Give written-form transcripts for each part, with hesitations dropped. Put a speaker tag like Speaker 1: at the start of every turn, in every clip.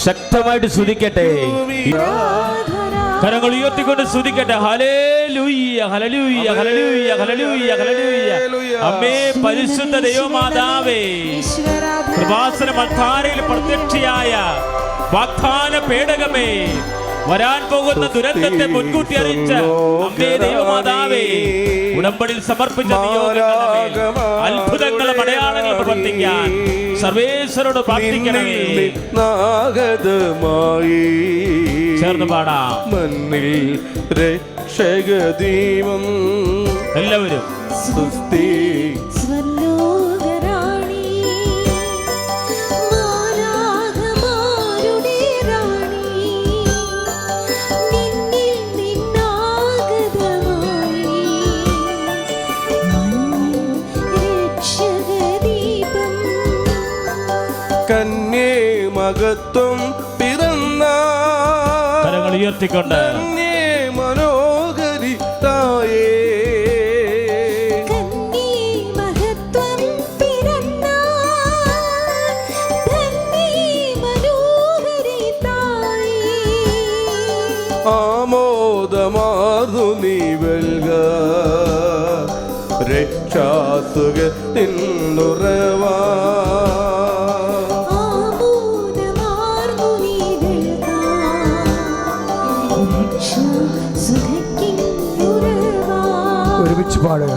Speaker 1: ശക്തമായിട്ട് സ്തുതിക്കട്ടെ. കരങ്ങൾ ഉയർത്തിക്കൊണ്ട് സ്തുതിക്കട്ടെ. ഹല്ലേലൂയ ഹല്ലേലൂയ ഹല്ലേലൂയ ഹല്ലേലൂയ ഹല്ലേലൂയ. അമ്മേ പരിശുദ്ധ ദൈവമാതാവേ, കൃപാസന മൽത്താരയിൽ പ്രത്യക്ഷയായ വാഗ്ദാന പേടകമേ, വരാൻ പോകുന്ന ദുരന്തത്തെ മുൻകൂട്ടി അറിയിച്ച അമ്മേ ദൈവമാതാവേ, ഉടമ്പടിയിൽ സമർപ്പിച്ച നിയോഗങ്ങളെ അത്ഭുതങ്ങളും അടയാളങ്ങൾ പ്രവർത്തിക്കാൻ സർവേശ്വരോട് പ്രാർത്ഥിക്കണമേ. ചേർന്ന് പാടാം.
Speaker 2: മണ്ണിൽ രക്ഷകദീപം
Speaker 1: എല്ലാവരും
Speaker 2: സ്തുതി. കന്യേ മഹത്വം പിറന്ന
Speaker 1: കരങ്ങൾ ഉയർത്തിക്കൊണ്ട്
Speaker 2: മനോഹരി തായേ, ആമോദമാർന്നു നീ വെൽക രക്ഷാസുഖത്തിനുറവാ.
Speaker 3: ഒരുമിച്ച് പാടുക.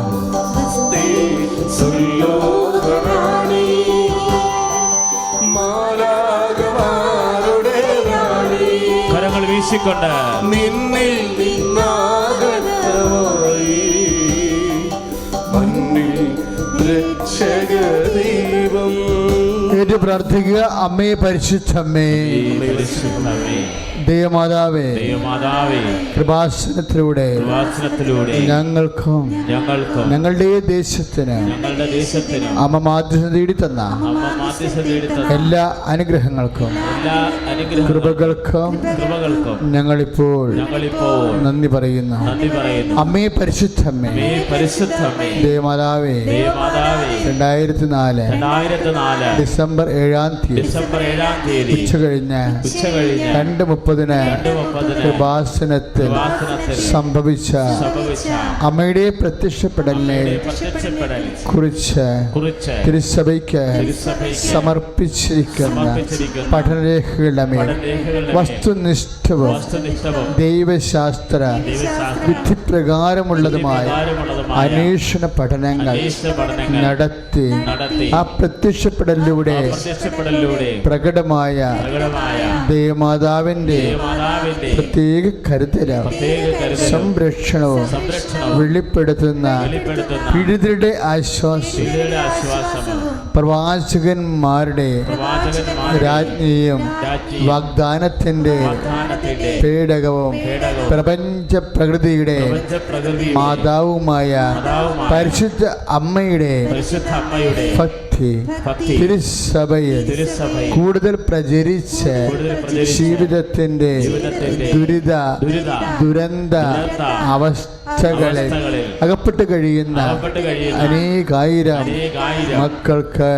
Speaker 1: കരങ്ങൾ വീശിക്കൊണ്ട്
Speaker 2: നിന്നിൽ നിന്നാകത്തമായി മണ്ണിൽ രക്ഷകദീപം.
Speaker 3: ഏറ്റു പ്രാർത്ഥിക്കുക. അമ്മേ പരിശുദ്ധമ്മേ, ദൈവമാതാവേ, കൃപാസനത്തിലൂടെ ഞങ്ങൾക്കും ഞങ്ങളുടെ ദേശത്തിന് അമ്മ മാധ്യസ്ഥം തേടി തന്ന എല്ലാ അനുഗ്രഹങ്ങൾക്കും കൃപകൾക്കും ഞങ്ങളിപ്പോൾ നന്ദി പറയുന്നു. അമ്മേ പരിശുദ്ധമ്മേ, ദൈവമാതാവേ, 2004 ഡിസംബർ 7 ഉച്ച കഴിഞ്ഞ് 2:30 കൃപാസനത്തിൽ സംഭവിച്ച അമ്മയുടെ പ്രത്യക്ഷപ്പെടലിനെ കുറിച്ച് തിരുസഭയ്ക്ക് സമർപ്പിച്ചിരിക്കുന്ന പഠനരേഖകളുടെ മേൽ വസ്തുനിഷ്ഠവും ദൈവശാസ്ത്ര വിധിപ്രകാരമുള്ളതുമായ അന്വേഷണ പഠനങ്ങൾ നടത്തി ആ പ്രത്യക്ഷപ്പെടലിലൂടെ പ്രകടമായ ദൈവമാതാവിന്റെ പ്രത്യേക കരുതലും സംരക്ഷണവും വെളിപ്പെടുത്തുന്ന പീഡിതരുടെ ആശ്വാസം, പ്രവാചകന്മാരുടെ രാജ്ഞിയും വാഗ്ദാനത്തിന്റെ പേടകവും പ്രപഞ്ച പ്രകൃതിയുടെ മാതാവുമായ പരിശുദ്ധ അമ്മയുടെ ഭക്തി തിരുസഭയിൽ കൂടുതൽ പ്രചരിച്ച് ജീവിതത്തിന്റെ ദുരന്ത അവസ്ഥകളിൽ അകപ്പെട്ട് കഴിയുന്ന അനേകായിരം മക്കൾക്ക്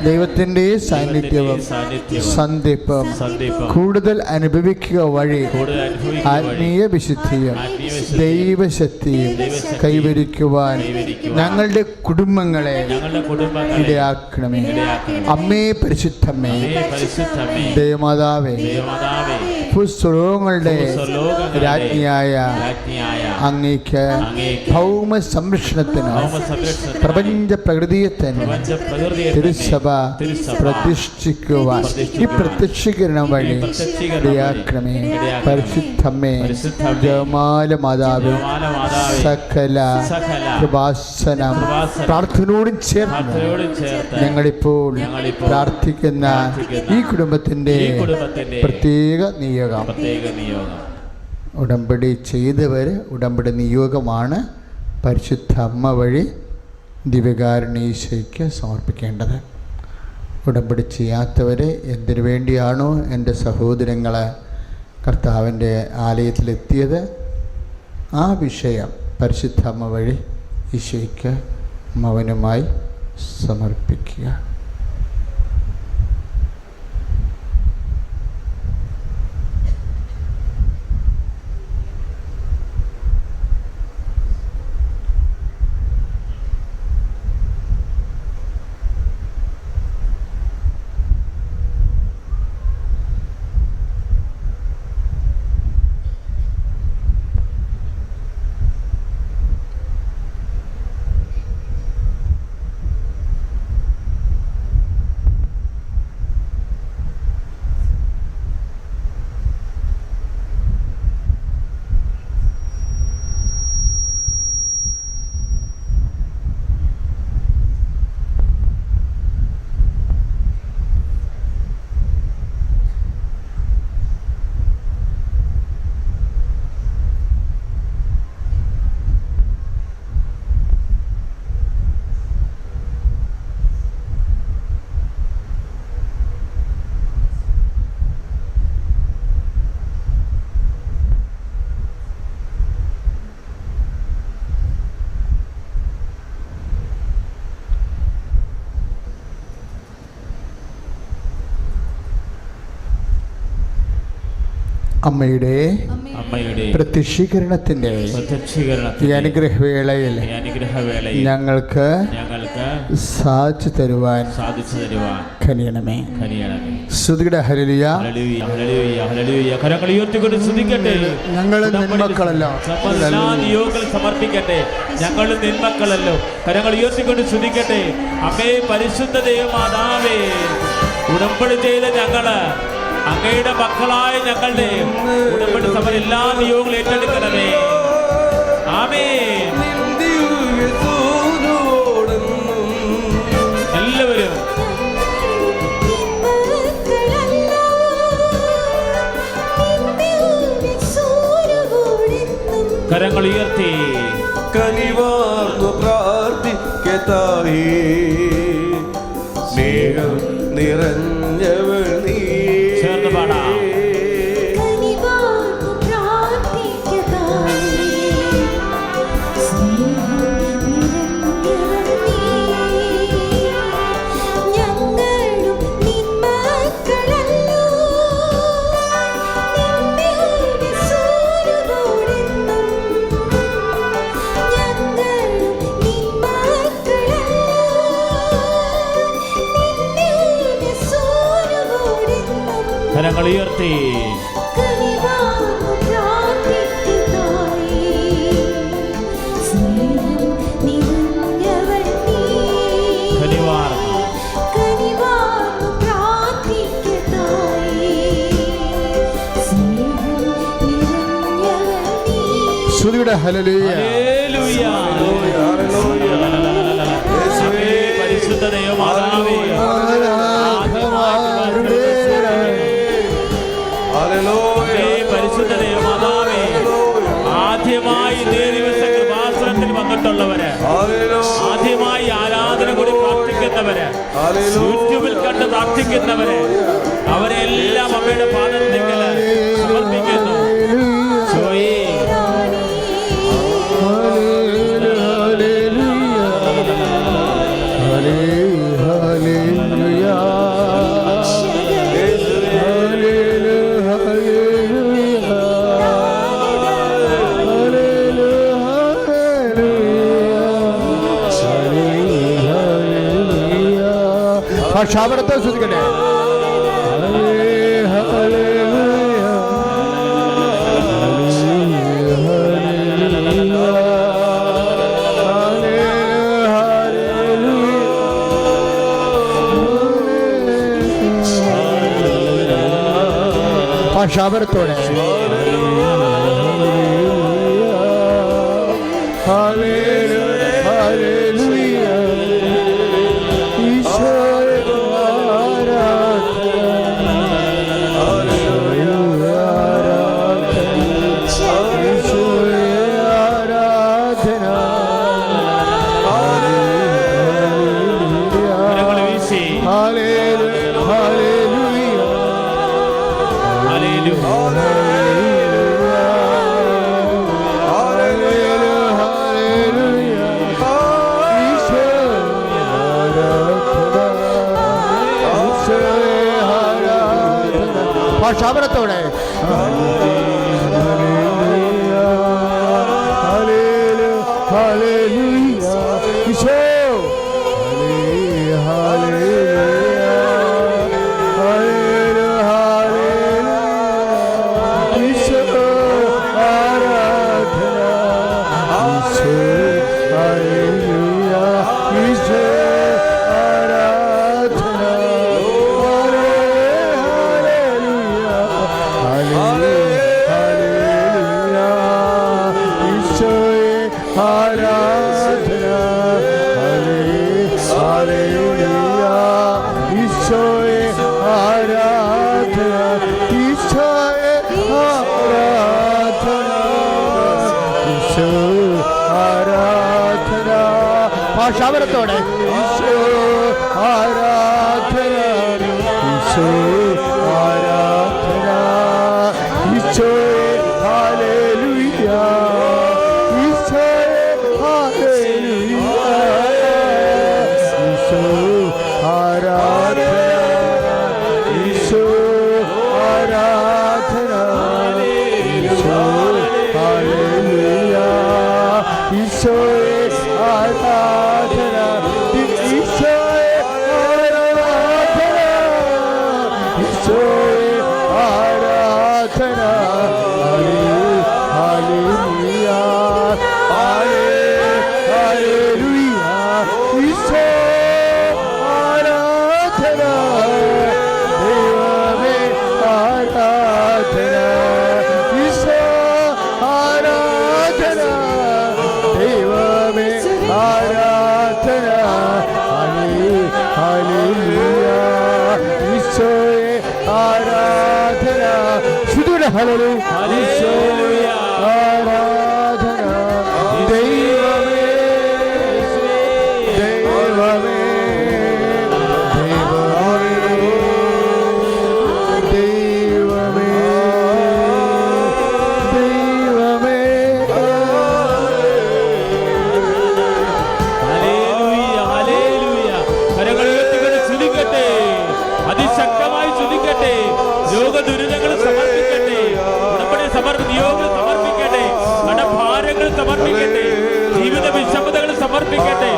Speaker 3: ദൈവത്തിന്റെ സാന്നിധ്യവും സന്ധിപ്പും കൂടുതൽ അനുഭവിക്കുക വഴി ആത്മീയ വിശുദ്ധിയും ദൈവശക്തിയും കൈവരിക്കുവാൻ ഞങ്ങളുടെ കുടുംബങ്ങളെ ഇടയാക്കണമേ. അമ്മേ പരിശുദ്ധമ്മേ, ദൈവമാതാവേ, ഭൂസ്വലോകങ്ങളുടെ രാജ്ഞിയായ അങ്ങേക്ക് ഭൗമ സംരക്ഷണത്തിനും പ്രപഞ്ച പ്രകൃതിയത്തിനും തിരുസഭ പ്രതിഷ്ഠിക്കുവാൻ ഈ പ്രത്യക്ഷീകരണം വഴി ഇടയാക്കണമേ. പരിശുദ്ധമ്മേ, ജപമാല മാതാവ്, സകല കൃപാസനം പ്രാർത്ഥനയോടും ചേർന്ന് ഞങ്ങളിപ്പോൾ പ്രാർത്ഥിക്കുന്ന ഈ കുടുംബത്തിന്റെ പ്രത്യേക നിയോഗം, ഉടമ്പടി ചെയ്തവർ ഉടമ്പടി നിയോഗമാണ് പരിശുദ്ധ അമ്മ വഴി ദിവ്യകാരുണ്യീശോയ്ക്ക് സമർപ്പിക്കേണ്ടത്. ഉടമ്പടി ചെയ്യാത്തവർ എന്തിനു വേണ്ടിയാണോ എൻ്റെ സഹോദരങ്ങൾ കർത്താവിൻ്റെ ആലയത്തിലെത്തിയത് ആ വിഷയം പരിശുദ്ധ അമ്മ വഴി ഈശോയ്ക്ക് മൗനമായി സമർപ്പിക്കുക.
Speaker 1: അമ്മയുടെ
Speaker 3: പ്രത്യക്ഷീകരണത്തിന്റെ ഈ അനുഗ്രഹവേളയിൽ ഞങ്ങൾക്ക് സാധിച്ചു തരുവാൻ കനിയണമേ. സ്തുതിയുടെ ഹല്ലേലൂയ.
Speaker 1: കരങ്ങൾ ഉയർത്തിക്കൊണ്ട് സ്തുതിക്കട്ടെ.
Speaker 3: ഞങ്ങൾ നിന്മക്കളല്ലോ,
Speaker 1: സമർപ്പിക്കട്ടെ. ഞങ്ങൾ നിന്മക്കളല്ലോ. കരങ്ങൾ ഉയർത്തിക്കൊണ്ട് സ്തുതിക്കട്ടെ. അമ്മേ പരിശുദ്ധ ദൈവമാതാവേ, ഉടമ്പടി ചെയ്ത ഞങ്ങള് അങ്ങയുടെ മക്കളായ ഞങ്ങളുടെ ഉടമ്പടി സഭ എല്ലാ നിയോഗങ്ങളും ഏറ്റെടുക്കണമേ. ആമേൻ. എല്ലാവരും കരങ്ങൾ ഉയർത്തി
Speaker 2: കനിവാർന്നു പ്രാർത്ഥിക്കതായി. സ്നേഹം നിറഞ്ഞവൾ നീ.
Speaker 1: ചേർന്ന് പാടാം. കരങ്ങൾ ഉയർത്തി
Speaker 3: സ്തുതിയുടെ ഹല്ലേലൂയ.
Speaker 1: പരിശുദ്ധ ദൈവമാതാവേ, പരിശുദ്ധ ദൈവമാതാവേ, ആദ്യമായി ഇതേ ദിവസം കൃപാസനത്തിൽ വന്നിട്ടുള്ളവര്, ആദ്യമായി ആരാധന കൂടി പ്രാർത്ഥിക്കുന്നവര്, യൂട്യൂബിൽ കണ്ട് പ്രാർത്ഥിക്കുന്നവര്, അവരെല്ലാം അമ്മയുടെ പാദത്തിൽ സമർപ്പിക്കുന്നു.
Speaker 3: ഭാഷാപരത്തെ ശ്രദ്ധിക്കട്ടെ. ഭാഷാപരത്തോടെ ഭാഷാപരത്തോടെ ഭാഷാപരത്തോടെ ഈശോ ആരാധന, ഈശോ ആരാധന, ഈശോയെ ഹല്ലേലൂയ, ഈശോയെ ഹല്ലേലൂയ, ഈശോ ആരാധന, ഈശോ ആരാധന. ആരാധന ഹല്ലേലൂയ ഹല്ലേലൂയ ഈശോ ആരാധന ദൈവമേ ആരാധന ഈശോ ആരാധന ദൈവമേ ആരാധന ഹല്ലേലൂയ ഈശോയെ ആരാധന ശുദ്ധ ഹല്ലേലൂയ ഈശോയെ ആരാധന ദൈവമേ ദൈവമേ ദൈവമേ ദൈവമേ
Speaker 1: ഹല്ലേലൂയ, ഹല്ലേലൂയ. കരങ്ങൾ ഉയർത്തിക്കൊണ്ട് സ്തുതിക്കട്ടെ, അതിശക്തമായി സ്തുതിക്കട്ടെ. രോഗദുരിതങ്ങൾ സമർപ്പിക്കട്ടെ, ഉടമ്പടി നിയോഗങ്ങൾ സമർപ്പിക്കട്ടെ, കടഭാരങ്ങൾ സമർപ്പിക്കട്ടെ, ജീവിത വിഷമതകൾ സമർപ്പിക്കട്ടെ,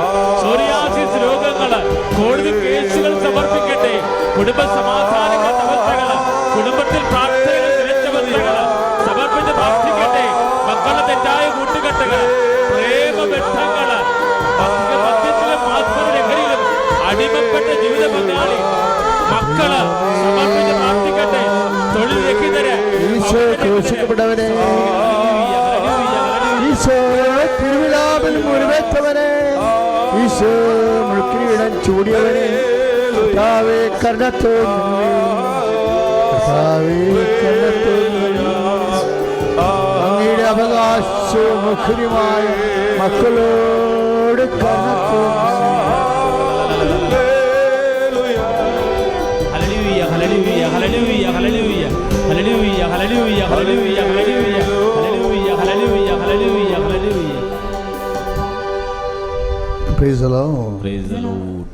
Speaker 1: സോറിയാസിസ് രോഗങ്ങൾ, കോടതി കേസുകൾ സമർപ്പിക്കട്ടെ, കുടുംബ സമാധാനങ്ങൾ അവസ്ഥകൾ, കുടുംബത്തിൽ പ്രാർത്ഥനകൾ നിലച്ചവസ്ഥകൾ സമർപ്പിച്ച് പ്രാർത്ഥിക്കട്ടെ. മക്കളുടെ തെറ്റായ കൂട്ടുകെട്ടുകൾ, പ്രേമബന്ധങ്ങൾ, മദ്യത്തിലും ആത്മലഹരിയിലും അടിമപ്പെട്ട ജീവിത പങ്കാളി മക്കള് സമർപ്പിച്ച് പ്രാർത്ഥിക്കട്ടെ. തൊഴിൽ രഹിതര്,
Speaker 3: ഈശോ ക്രൂശിക്കപ്പെട്ടവനെ, ഈശോ തിരുവിലാവിൽ മുറിവേറ്റവനെ, ഈശോ മുൾക്കിരീടം ചൂടിയവനെ, കർത്താവേ കരുണത്തോടെ, കർത്താവേ കരുണത്തോടെ, അങ്ങയുടെ അവകാശവും മുഖ്യമായ മക്കളോട് കരുണത്തോടെ.
Speaker 1: ഹല്ലേലൂയ, ഹല്ലേലൂയ, ഹല്ലേലൂയ, ഹല്ലേലൂയ, ഹല്ലേലൂയ, ഹല്ലേലൂയ, ഹല്ലേലൂയ, ഹല്ലേലൂയ, ഹല്ലേലൂയ, ഹല്ലേലൂയ, ഹല്ലേലൂയ, ഹല്ലേലൂയ.
Speaker 3: Praise the Lord.
Speaker 1: Praise the Lord.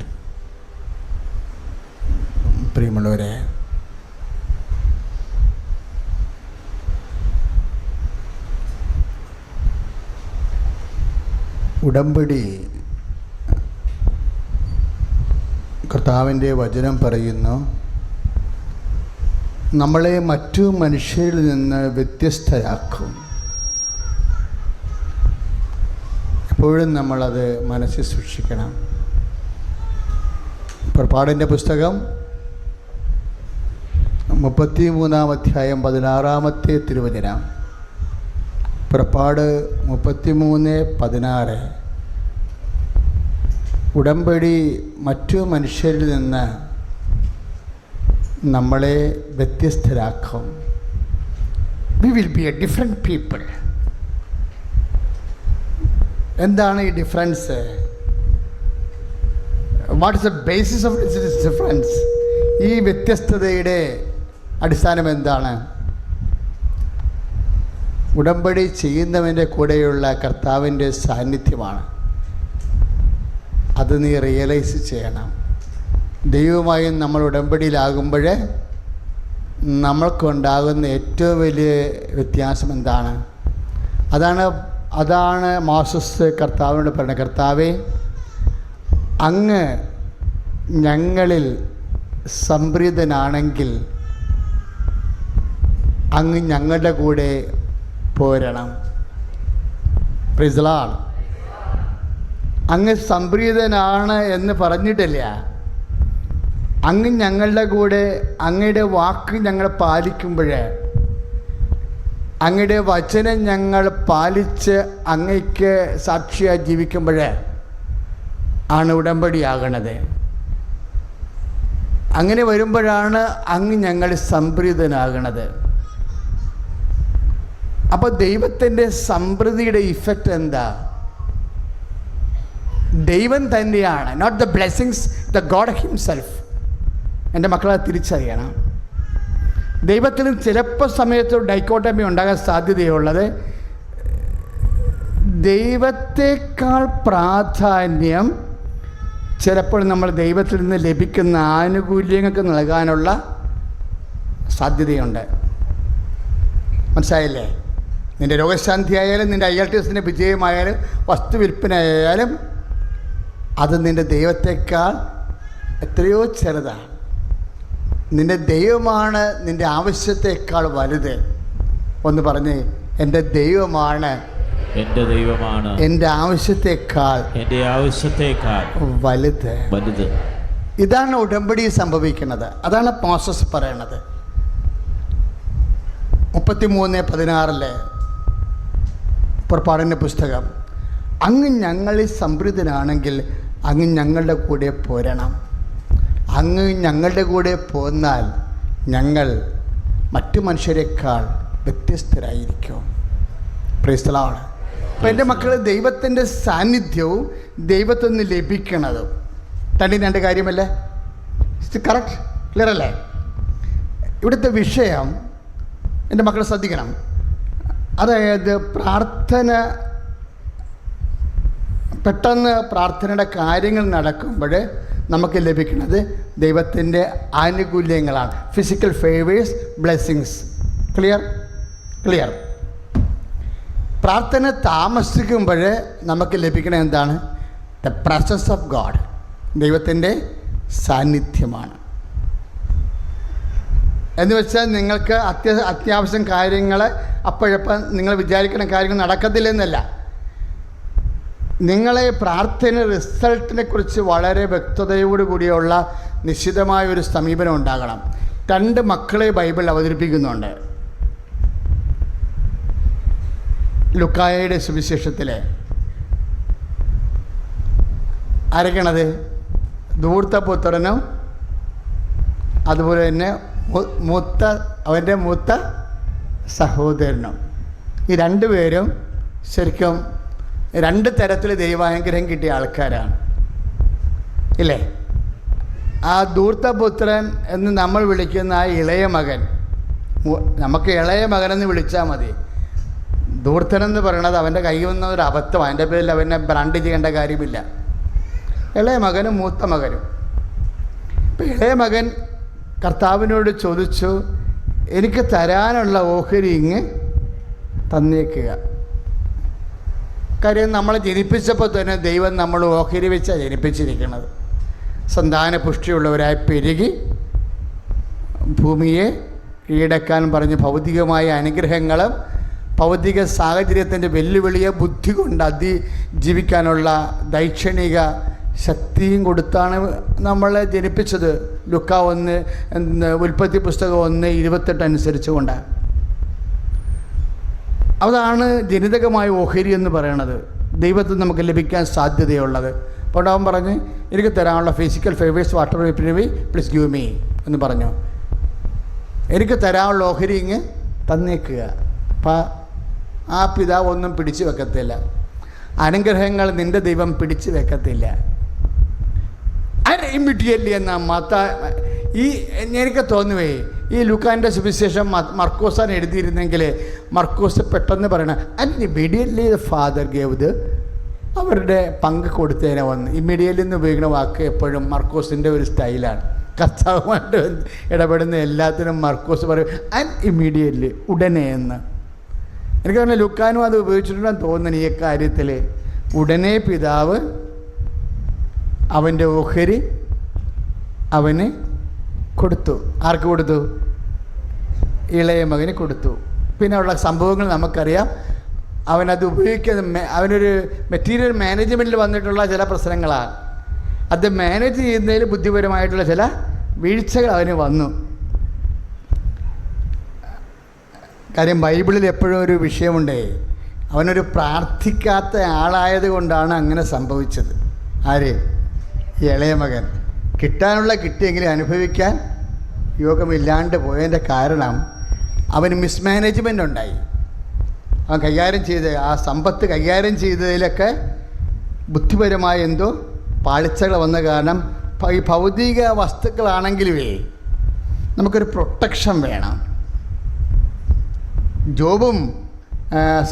Speaker 3: പ്രിയമുള്ളവരെ, ഉടമ്പടി കർത്താവിൻ്റെ വചനം പറയുന്നു, നമ്മളെ മറ്റു മനുഷ്യരിൽ നിന്ന് വ്യത്യസ്തരാക്കും. എപ്പോഴും നമ്മളത് മനസ്സിൽ സൂക്ഷിക്കണം. പുറപ്പാടിൻ്റെ പുസ്തകം 33-ാം അധ്യായം 16-ാമത്തെ തിരുവചനം. പുറപ്പാട് 33:16. ഉടമ്പടി മറ്റു മനുഷ്യരിൽ നിന്ന് നമ്മളെ വ്യത്യസ്തരാക്കും. We will be a different people. എന്താണ് ഈ difference? What is the basis of this difference? ഈ വ്യത്യസ്തതയുടെ അടിസ്ഥാനം എന്താണ്? ഉടമ്പടി ചെയ്യുന്നവൻ്റെ കൂടെയുള്ള കർത്താവിൻ്റെ സാന്നിധ്യമാണ്. അത് നീ റിയലൈസ് ചെയ്യണം. ദൈവമായും നമ്മൾ ഉടമ്പടിയിലാകുമ്പോൾ നമ്മൾക്കുണ്ടാകുന്ന ഏറ്റവും വലിയ വ്യത്യാസം എന്താണ്? അതാണ് മോസസ് കർത്താവിനോട് പറയുന്നത്, കർത്താവേ, അങ്ങ് ഞങ്ങളിൽ സംപ്രീതനാണെങ്കിൽ അങ്ങ് ഞങ്ങളുടെ കൂടെ പോരണം. Praise the Lord. അങ്ങ് സംപ്രീതനാണ് എന്ന് പറഞ്ഞിട്ടില്ല, അങ്ങ് ഞങ്ങളുടെ കൂടെ, അങ്ങയുടെ വാക്ക് ഞങ്ങൾ പാലിക്കുമ്പോൾ, അങ്ങയുടെ വചനം ഞങ്ങൾ പാലിച്ച് അങ്ങയ്ക്ക് സാക്ഷിയായി ജീവിക്കുമ്പോൾ ആണ് ഉടമ്പടിയാകണത്. അങ്ങനെ വരുമ്പോഴാണ് അങ്ങ് ഞങ്ങൾ സംപ്രീതനാകണത്. അപ്പോൾ ദൈവത്തിൻ്റെ സംപ്രീതിയുടെ ഇഫക്റ്റ് എന്താ? ദൈവം തന്നെയാണ്, not the blessings, the God himself. എൻ്റെ മക്കളെ തിരിച്ചറിയണം. ദൈവത്തിനും ചിലപ്പോൾ സമയത്ത് ഡൈക്കോട്ടമി ഉണ്ടാകാൻ സാധ്യതയുള്ളത്, ദൈവത്തെക്കാൾ പ്രാധാന്യം ചിലപ്പോൾ നമ്മൾ ദൈവത്തിൽ നിന്ന് ലഭിക്കുന്ന ആനുകൂല്യങ്ങൾക്ക് നൽകാനുള്ള സാധ്യതയുണ്ട്. മനസ്സിലായില്ലേ? നിൻ്റെ രോഗശാന്തി ആയാലും, നിൻ്റെ IELTS വിജയമായാലും, വസ്തു വിൽപ്പനയായാലും, അത് നിൻ്റെ ദൈവത്തെക്കാൾ എത്രയോ ചെറുതാണ്. നിൻ്റെ ദൈവമാണ് നിൻ്റെ ആവശ്യത്തെക്കാൾ വലുത്. ഒന്ന് പറഞ്ഞ്, എൻ്റെ ദൈവമാണ് എൻ്റെ ആവശ്യത്തെക്കാൾ വലുത്. ഇതാണ് ഉടമ്പടി സംഭവിക്കുന്നത്. അതാണ് മോശസ് പറയണത്. 33:16 പുറപ്പാടിൻ്റെ പുസ്തകം, അങ്ങ് ഞങ്ങളിൽ സംപ്രീതനാണെങ്കിൽ അങ്ങ് ഞങ്ങളുടെ കൂടെ പോരണം. അങ്ങ് ഞങ്ങളുടെ കൂടെ പോന്നാൽ ഞങ്ങൾ മറ്റു മനുഷ്യരെക്കാൾ വ്യത്യസ്തരായിരിക്കും. Praise the Lord. അപ്പം എൻ്റെ മക്കൾ, ദൈവത്തിൻ്റെ സാന്നിധ്യവും ദൈവത്തിൽ നിന്ന് ലഭിക്കണതും രണ്ട് കാര്യമല്ലേ? കറക്റ്റ്, ക്ലിയർ അല്ലേ? ഇവിടുത്തെ വിഷയം എൻ്റെ മക്കൾ ശ്രദ്ധിക്കണം. അതായത് പ്രാർത്ഥന, പെട്ടെന്ന് പ്രാർത്ഥനയുടെ കാര്യങ്ങൾ നടക്കുമ്പോൾ നമുക്ക് ലഭിക്കുന്നത് ദൈവത്തിൻ്റെ ആനുകൂല്യങ്ങളാണ്. Physical favours, blessings. ക്ലിയർ. പ്രാർത്ഥന താമസിക്കുമ്പോൾ നമുക്ക് ലഭിക്കുന്നത് എന്താണ്? ദ പ്രസൻസ് ഓഫ് ഗോഡ്, ദൈവത്തിൻ്റെ സാന്നിധ്യമാണ്. എന്ന് വെച്ചാൽ നിങ്ങൾക്ക് അത്യാവശ്യം കാര്യങ്ങൾ അപ്പോഴപ്പം നിങ്ങൾ വിചാരിക്കുന്ന കാര്യങ്ങൾ നടക്കത്തില്ലെന്നല്ല. നിങ്ങളെ പ്രാർത്ഥന റിസൾട്ടിനെ കുറിച്ച് വളരെ വ്യക്തതയോടുകൂടിയുള്ള നിശ്ചിതമായ ഒരു സമീപനം ഉണ്ടാകണം. 2 മക്കളെ ബൈബിൾ അവതരിപ്പിക്കുന്നുണ്ട്. ലുക്കായുടെ സുവിശേഷത്തിൽ ആരൊക്കെയാണത്? ധൂർത്തപുത്രനും അതുപോലെ തന്നെ അവൻ്റെ മൂത്ത സഹോദരനും. ഈ 2 പേരും ശരിക്കും 2 തരത്തിൽ ദൈവാനുഗ്രഹം കിട്ടിയ ആൾക്കാരാണ്, ഇല്ലേ? ആ ധൂർത്തപുത്രൻ എന്ന് നമ്മൾ വിളിക്കുന്ന ആ ഇളയ മകൻ, നമുക്ക് ഇളയ മകനെന്ന് വിളിച്ചാൽ മതി. ധൂർത്തനെന്ന് പറയണത് അവൻ്റെ കയ്യിൽ വന്ന ഒരു അബദ്ധമാണ്. അതിൻ്റെ പേരിൽ അവനെ ബ്രാൻഡ് ചെയ്യേണ്ട കാര്യമില്ല. ഇളയ മകനും മൂത്ത മകനും. ഇപ്പം ഇളയ മകൻ കർത്താവിനോട് ചോദിച്ചു, എനിക്ക് തരാനുള്ള ഓഹരി ഇങ്ങ് തന്നേക്കുക. കാര്യം നമ്മളെ ജനിപ്പിച്ചപ്പോൾ തന്നെ ദൈവം നമ്മൾ ഓഹരി വെച്ചാണ് ജനിപ്പിച്ചിരിക്കുന്നത്. സന്താന പുഷ്ടിയുള്ളവരായി പെരുകി ഭൂമിയെ കീഴടക്കാൻ പറഞ്ഞ് ഭൗതികമായ അനുഗ്രഹങ്ങളും ഭൗതിക സാഹചര്യത്തിൻ്റെ വെല്ലുവിളിയെ ബുദ്ധി കൊണ്ട് അതിജീവിക്കാനുള്ള ദൈക്ഷണിക ശക്തിയും കൊടുത്താണ് നമ്മളെ ജനിപ്പിച്ചത്. ലുക്ക 1 ഉൽപ്പത്തി പുസ്തകം 1:28 അനുസരിച്ച് കൊണ്ടാണ്. അതാണ് ജനിതകമായ ഓഹരി എന്ന് പറയണത്, ദൈവത്തിൽ നമുക്ക് ലഭിക്കാൻ സാധ്യതയുള്ളത്. അപ്പോൾ അവൻ പറഞ്ഞ്, എനിക്ക് തരാനുള്ള physical favours water please give me എന്ന് പറഞ്ഞു. എനിക്ക് തരാനുള്ള ഓഹരി ഇങ്ങ് തന്നേക്കുക. അപ്പം ആ പിതാവ് ഒന്നും പിടിച്ചു വെക്കത്തില്ല. അനുഗ്രഹങ്ങൾ നിൻ്റെ ദൈവം പിടിച്ചു വെക്കത്തില്ല. ഇമ്മീഡിയറ്റ്ലി എന്ന എനിക്ക് തോന്നുവേ, ഈ ലൂക്കാൻ്റെ സുവിശേഷം മർക്കോസാൻ എഴുതിയിരുന്നെങ്കിൽ മർക്കോസ് പെട്ടെന്ന് പറയണം, immediately the father gave the, അവരുടെ പങ്ക് കൊടുത്തതിനെ വന്ന്. ഇമ്മീഡിയറ്റ്ലി എന്ന് ഉപയോഗിക്കുന്ന വാക്ക് എപ്പോഴും മർക്കോസിൻ്റെ ഒരു സ്റ്റൈലാണ്. കർത്താവുമായിട്ട് ഇടപെടുന്ന എല്ലാത്തിനും മർക്കോസ് പറയും ഇമ്മീഡിയറ്റ്ലി, ഉടനെ എന്ന്. എനിക്ക് പറഞ്ഞാൽ ലുക്കാനും അത് ഉപയോഗിച്ചിട്ടുണ്ടെന്ന് തോന്നുന്നു ഈ കാര്യത്തിൽ. ഉടനെ പിതാവ് അവൻ്റെ ഓഹരി അവന് കൊടുത്തു. ആർക്ക് കൊടുത്തു? ഇളയ മകന് കൊടുത്തു. പിന്നെ ഉള്ള സംഭവങ്ങൾ നമുക്കറിയാം. അവനത് ഉപയോഗിക്കുന്ന അവനൊരു മെറ്റീരിയൽ മാനേജ്മെൻറ്റിൽ വന്നിട്ടുള്ള ചില പ്രശ്നങ്ങളാണ്. അത് മാനേജ് ചെയ്യുന്നതിൽ ബുദ്ധിപരമായിട്ടുള്ള ചില വീഴ്ചകൾ അവന് വന്നു. കാര്യം ബൈബിളിൽ എപ്പോഴും ഒരു വിഷയമുണ്ടേ, അവനൊരു പ്രാർത്ഥിക്കാത്ത ആളായത് കൊണ്ടാണ് അങ്ങനെ സംഭവിച്ചത്. ആര്? ഇളയ മകൻ. കിട്ടാനുള്ള കിട്ടിയെങ്കിലും അനുഭവിക്കാൻ യോഗമില്ലാണ്ട് പോയതിൻ്റെ കാരണം അവന് മിസ്മാനേജ്മെൻ്റ് ഉണ്ടായി. അവൻ കൈകാര്യം ചെയ്ത് ആ സമ്പത്ത് കൈകാര്യം ചെയ്തതിലൊക്കെ ബുദ്ധിപരമായ എന്തോ പാളിച്ചകൾ വന്ന കാരണം ഈ ഭൗതിക വസ്തുക്കളാണെങ്കിലുമേ നമുക്കൊരു പ്രൊട്ടക്ഷൻ വേണം. ജോബും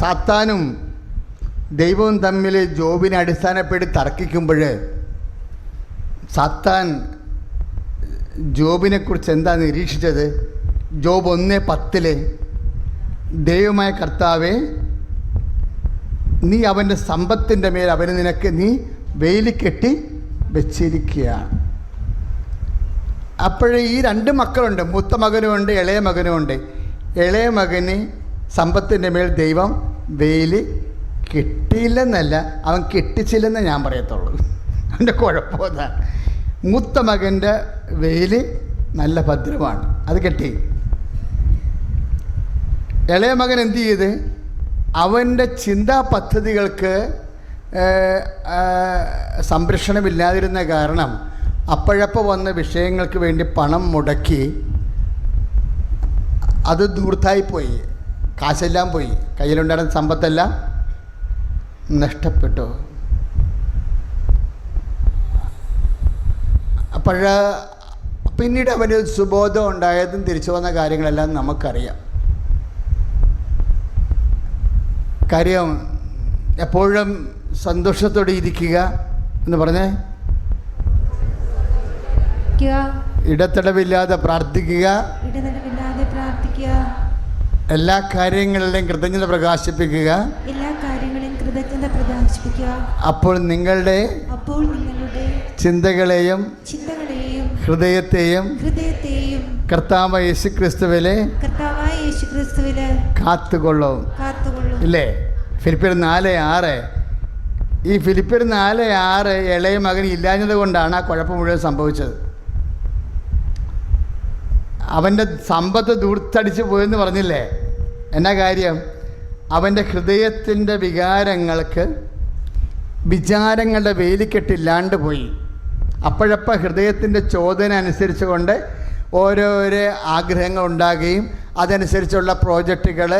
Speaker 3: സാത്താനും ദൈവവും തമ്മിൽ ജോബിനെ അടിസ്ഥാനപ്പെടുത്തി തർക്കിക്കുമ്പോൾ സാത്താൻ ജോബിനെക്കുറിച്ച് എന്താ നിരീക്ഷിച്ചത്? ജോബ് 1:10 ദൈവമായ കർത്താവേ, നീ അവൻ്റെ സമ്പത്തിൻ്റെ മേൽ അവന് നിനക്ക് നീ വേലി കെട്ടി വെച്ചിരിക്കുകയാണ്. അപ്പോഴേ ഈ 2 മക്കളുണ്ട്, മൂത്ത മകനുമുണ്ട് ഇളയ മകനുമുണ്ട്. ഇളയ മകന് സമ്പത്തിൻ്റെ മേൽ ദൈവം വെയിൽ കിട്ടിയില്ലെന്നല്ല, അവൻ കിട്ടിച്ചില്ലെന്ന് ഞാൻ പറയത്തുള്ളൂ. അവൻ്റെ കുഴപ്പം അതാണ്. മൂത്ത മകൻ്റെ വെയിൽ നല്ല ഭദ്രമാണ്, അത് കിട്ടി. ഇളയ മകൻ എന്ത് ചെയ്ത്, അവൻ്റെ ചിന്താ പദ്ധതികൾക്ക് സംരക്ഷണമില്ലാതിരുന്ന കാരണം അപ്പോഴപ്പോൾ വന്ന വിഷയങ്ങൾക്ക് വേണ്ടി പണം മുടക്കി അത് ധൂർത്തായിപ്പോയി. കാശെല്ലാം പോയി, കയ്യിലുണ്ടായിരുന്ന സമ്പത്തെല്ലാം നഷ്ടപ്പെട്ടു. പിന്നീട് അവന് സുബോധം ഉണ്ടായതും തിരിച്ചു വന്ന കാര്യങ്ങളെല്ലാം നമുക്കറിയാം. കാര്യം എപ്പോഴും സന്തോഷത്തോടെ ഇരിക്കുക എന്ന് പറഞ്ഞേ, ഇടതടവില്ലാതെ പ്രാർത്ഥിക്കുക, എല്ലാ കാര്യങ്ങളിലും കൃതജ്ഞത പ്രകാശിപ്പിക്കുക, അപ്പോൾ നിങ്ങളുടെ ചിന്തകളെയും ഹൃദയത്തെയും കർത്താവായ യേശുക്രിസ്തുവിലെ കാത്തുകൊള്ളും. ഇല്ലേ? ഫിലിപ്പിയർ 4:6. ഈ ഫിലിപ്പിയർ 4:6 ഇളയ മകൻ ഇല്ലാഞ്ഞത് കൊണ്ടാണ് ആ കുഴപ്പം മുഴുവൻ സംഭവിച്ചത്. അവൻ്റെ സമ്പത്ത് ദൂർത്തടിച്ച് പോയെന്ന് പറഞ്ഞില്ലേ? എന്നാ കാര്യം? അവൻ്റെ ഹൃദയത്തിൻ്റെ വിചാരങ്ങളുടെ വേലിക്കെട്ടില്ലാണ്ട് പോയി. അപ്പോഴപ്പോൾ ഹൃദയത്തിൻ്റെ ചോദന അനുസരിച്ച് കൊണ്ട് ഓരോരോ ആഗ്രഹങ്ങൾ ഉണ്ടാകുകയും അതനുസരിച്ചുള്ള പ്രോജക്റ്റുകൾ,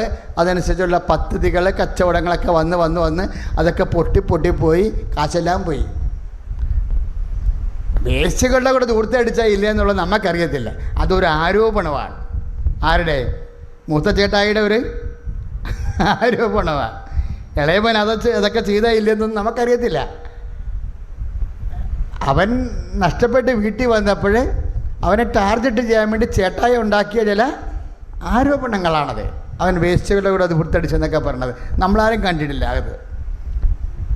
Speaker 3: അതനുസരിച്ചുള്ള പദ്ധതികൾ, കച്ചവടങ്ങളൊക്കെ വന്ന് അതൊക്കെ പൊട്ടിപ്പോയി, കാശെല്ലാം പോയി. വേസ്റ്റുകളുടെ കൂടെ ദൂർത്തടിച്ചാൽ ഇല്ല എന്നുള്ളത് നമുക്കറിയത്തില്ല. അതൊരു ആരോപണമാണ്. ആരുടെ? മൂത്ത ചേട്ടായിയുടെ ഒരു ആരോപണമാണ്. ഇളയവൻ അതൊക്കെ ചെയ്താൽ ഇല്ലെന്നൊന്നും നമുക്കറിയത്തില്ല. അവൻ നഷ്ടപ്പെട്ട് വീട്ടിൽ വന്നപ്പോൾ അവനെ ടാർഗറ്റ് ചെയ്യാൻ വേണ്ടി ചേട്ടായി ഉണ്ടാക്കിയ ചില ആരോപണങ്ങളാണത്. അവൻ വേസ്റ്റുകളുടെ കൂടെ അത് വൃത്തടിച്ചെന്നൊക്കെ പറഞ്ഞത് നമ്മളാരും കണ്ടിട്ടില്ല. അത്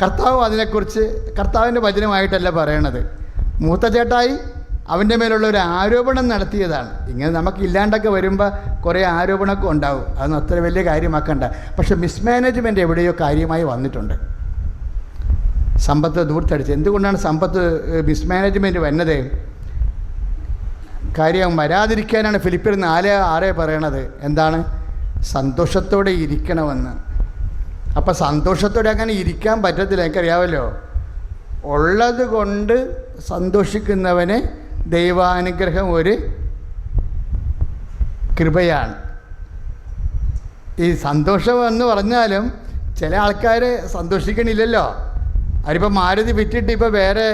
Speaker 3: കർത്താവ് അതിനെക്കുറിച്ച് കർത്താവിൻ്റെ വചനമായിട്ടല്ല പറയണത്. മൂത്ത ചേട്ടായി അവൻ്റെ മേലുള്ള ഒരു ആരോപണം നടത്തിയതാണ്. ഇങ്ങനെ നമുക്ക് ഇല്ലാണ്ടൊക്കെ വരുമ്പോൾ കുറേ ആരോപണമൊക്കെ ഉണ്ടാവും, അതൊന്നും അത്ര വലിയ കാര്യമാക്കണ്ട. പക്ഷെ മിസ്മാനേജ്മെൻറ്റ് എവിടെയോ കാര്യമായി വന്നിട്ടുണ്ട്. സമ്പത്ത് ദൂർത്തടിച്ച്. എന്തുകൊണ്ടാണ് സമ്പത്ത് മിസ്മാനേജ്മെൻറ്റ് വന്നത്? കാര്യം വരാതിരിക്കാനാണ് ഫിലിപ്പിയർ 4:6 പറയണത്. എന്താണ്? സന്തോഷത്തോടെ ഇരിക്കണമെന്ന്. അപ്പം സന്തോഷത്തോടെ അങ്ങനെ ഇരിക്കാൻ പറ്റത്തില്ല, എനിക്കറിയാമല്ലോ. ഉള്ളത് കൊണ്ട് സന്തോഷിക്കുന്നവന് ദൈവാനുഗ്രഹം ഒരു കൃപയാണ്. ഈ സന്തോഷം എന്ന് പറഞ്ഞാലും ചില ആൾക്കാർ സന്തോഷിക്കണില്ലല്ലോ. അവരിപ്പോൾ മാരുതി വിറ്റിട്ട് ഇപ്പോൾ വേറെ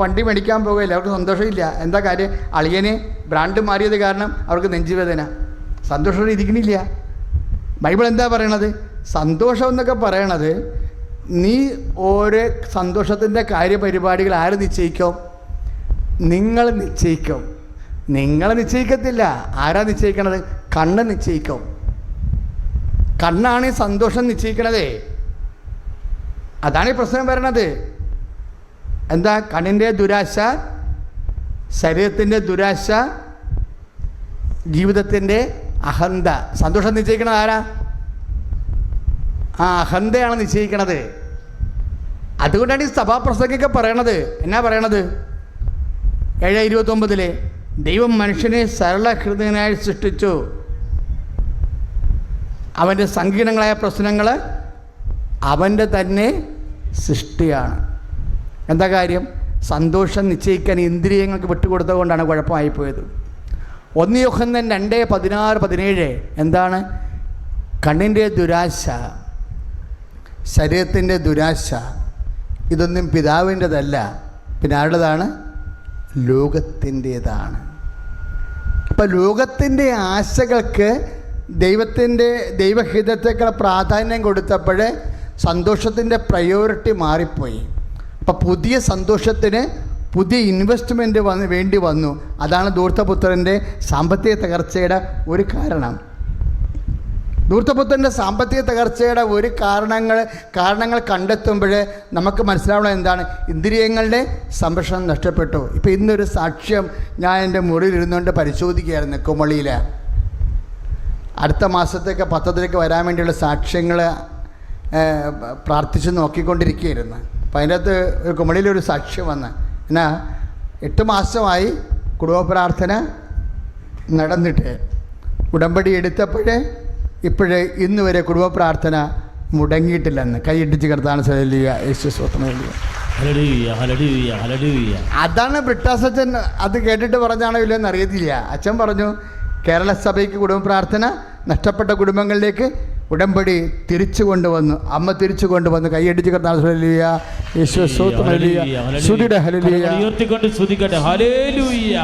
Speaker 3: വണ്ടി മേടിക്കാൻ പോകുകയില്ല, അവർക്ക് സന്തോഷമില്ല. എന്താ കാര്യം? അളിയന് ബ്രാൻഡ് മാറിയത് കാരണം അവർക്ക് നെഞ്ചുവേദന, സന്തോഷം ഇരിക്കണില്ല. ബൈബിൾ എന്താ പറയണത്? സന്തോഷം എന്നൊക്കെ പറയണത് നീ ഓരോ സന്തോഷത്തിൻ്റെ കാര്യപരിപാടികൾ ആര് നിശ്ചയിക്കും? നിങ്ങൾ നിശ്ചയിക്കും. നിങ്ങൾ നിശ്ചയിക്കത്തില്ല. ആരാ നിശ്ചയിക്കണത്? കണ്ണ് നിശ്ചയിക്കും. കണ്ണാണ് ഈ സന്തോഷം നിശ്ചയിക്കണതേ. അതാണ് ഈ പ്രശ്നം വരണത്. എന്താ? കണ്ണിൻ്റെ ദുരാശ, ശരീരത്തിൻ്റെ ദുരാശ, ജീവിതത്തിൻ്റെ അഹന്ത. സന്തോഷം നിശ്ചയിക്കണത് ആരാ? അഹന്തയാണ് നിശ്ചയിക്കണത്. അതുകൊണ്ടാണ് ഈ സഭാപ്രസംഗമൊക്കെ പറയണത്. എന്നാ പറയണത്? 7:29 ദൈവം മനുഷ്യനെ സരളഹൃദയനായി സൃഷ്ടിച്ചു. അവൻ്റെ സങ്കീർണങ്ങളായ പ്രശ്നങ്ങൾ അവൻ്റെ തന്നെ സൃഷ്ടിയാണ്. എന്താ കാര്യം? സന്തോഷം നിശ്ചയിക്കാൻ ഇന്ദ്രിയങ്ങൾക്ക് വിട്ടുകൊടുത്തത് കൊണ്ടാണ് കുഴപ്പമായിപ്പോയത്. 1 യോഹന്നാൻ 2:16-17 എന്താണ്? കണ്ണിൻ്റെ ദുരാശ, ശരീരത്തിൻ്റെ ദുരാശ, ഇതൊന്നും പിതാവിൻ്റെതല്ല. പിന്നെ ആരുടേതാണ്? ലോകത്തിൻ്റേതാണ്. അപ്പം ലോകത്തിൻ്റെ ആശകൾക്ക് ദൈവഹിതത്തേക്കാൾ പ്രാധാന്യം കൊടുത്തപ്പോൾ സന്തോഷത്തിൻ്റെ പ്രയോറിറ്റി മാറിപ്പോയി. അപ്പം പുതിയ സന്തോഷത്തിന് പുതിയ ഇൻവെസ്റ്റ്മെൻറ്റ് വേണ്ടി വന്നു. അതാണ് ധൂർത്തപുത്രൻ്റെ സാമ്പത്തിക തകർച്ചയുടെ ഒരു കാരണം. ധൂർത്തപുത്രൻ്റെ സാമ്പത്തിക തകർച്ചയുടെ ഒരു കാരണങ്ങൾ കണ്ടെത്തുമ്പോൾ നമുക്ക് മനസ്സിലാവണം എന്താണ്? ഇന്ദ്രിയങ്ങളുടെ സംരക്ഷണം നഷ്ടപ്പെട്ടു. ഇപ്പോൾ ഇന്നൊരു സാക്ഷ്യം ഞാൻ എൻ്റെ മുറിയിൽ ഇരുന്നുകൊണ്ട് പരിശോധിക്കുകയായിരുന്നു കുമളിയിൽ. അടുത്ത മാസത്തേക്ക് പത്രത്തിലേക്ക് വരാൻ വേണ്ടിയുള്ള സാക്ഷ്യങ്ങൾ പ്രാർത്ഥിച്ച് നോക്കിക്കൊണ്ടിരിക്കുകയായിരുന്നു. അപ്പം അതിൻ്റെ അകത്ത് ഒരു കുമളിയിലൊരു സാക്ഷ്യം വന്ന് എന്നാ 8 മാസമായി കുടുംബ പ്രാർത്ഥന നടന്നിട്ട് ഉടമ്പടി എടുത്തപ്പോഴേ ഇപ്പോഴേ ഇന്ന് വരെ കുടുംബ പ്രാർത്ഥന മുടങ്ങിയിട്ടില്ലെന്ന് കൈയിട്ടിച്ച് കിടത്താണ് ഹല്ലേലൂയ യേശു സ്തോത്രം
Speaker 1: ഹല്ലേലൂയ ഹല്ലേലൂയ ഹല്ലേലൂയ.
Speaker 3: അതാണ് ബ്രിട്ടാസച്ചൻ അത് കേട്ടിട്ട് പറഞ്ഞാണോ ഇല്ലെന്ന് അറിയത്തില്ല. അച്ഛൻ പറഞ്ഞു കേരള സഭയ്ക്ക് കുടുംബ പ്രാർത്ഥന നഷ്ടപ്പെട്ട കുടുംബങ്ങളിലേക്ക് ഉടമ്പടി തിരിച്ചു കൊണ്ടുവന്നു. അമ്മ തിരിച്ചു കൊണ്ടുവന്നു. കൈയടിച്ച് കിടത്താണ് ഹല്ലേലൂയ യേശു സ്തോത്രം ഹല്ലേലൂയ സ്തുതിയുടെ ഹല്ലേലൂയ.
Speaker 1: ഉയർത്തിക്കൊണ്ട് സ്തുതിക്കട്ടെ ഹല്ലേലൂയ.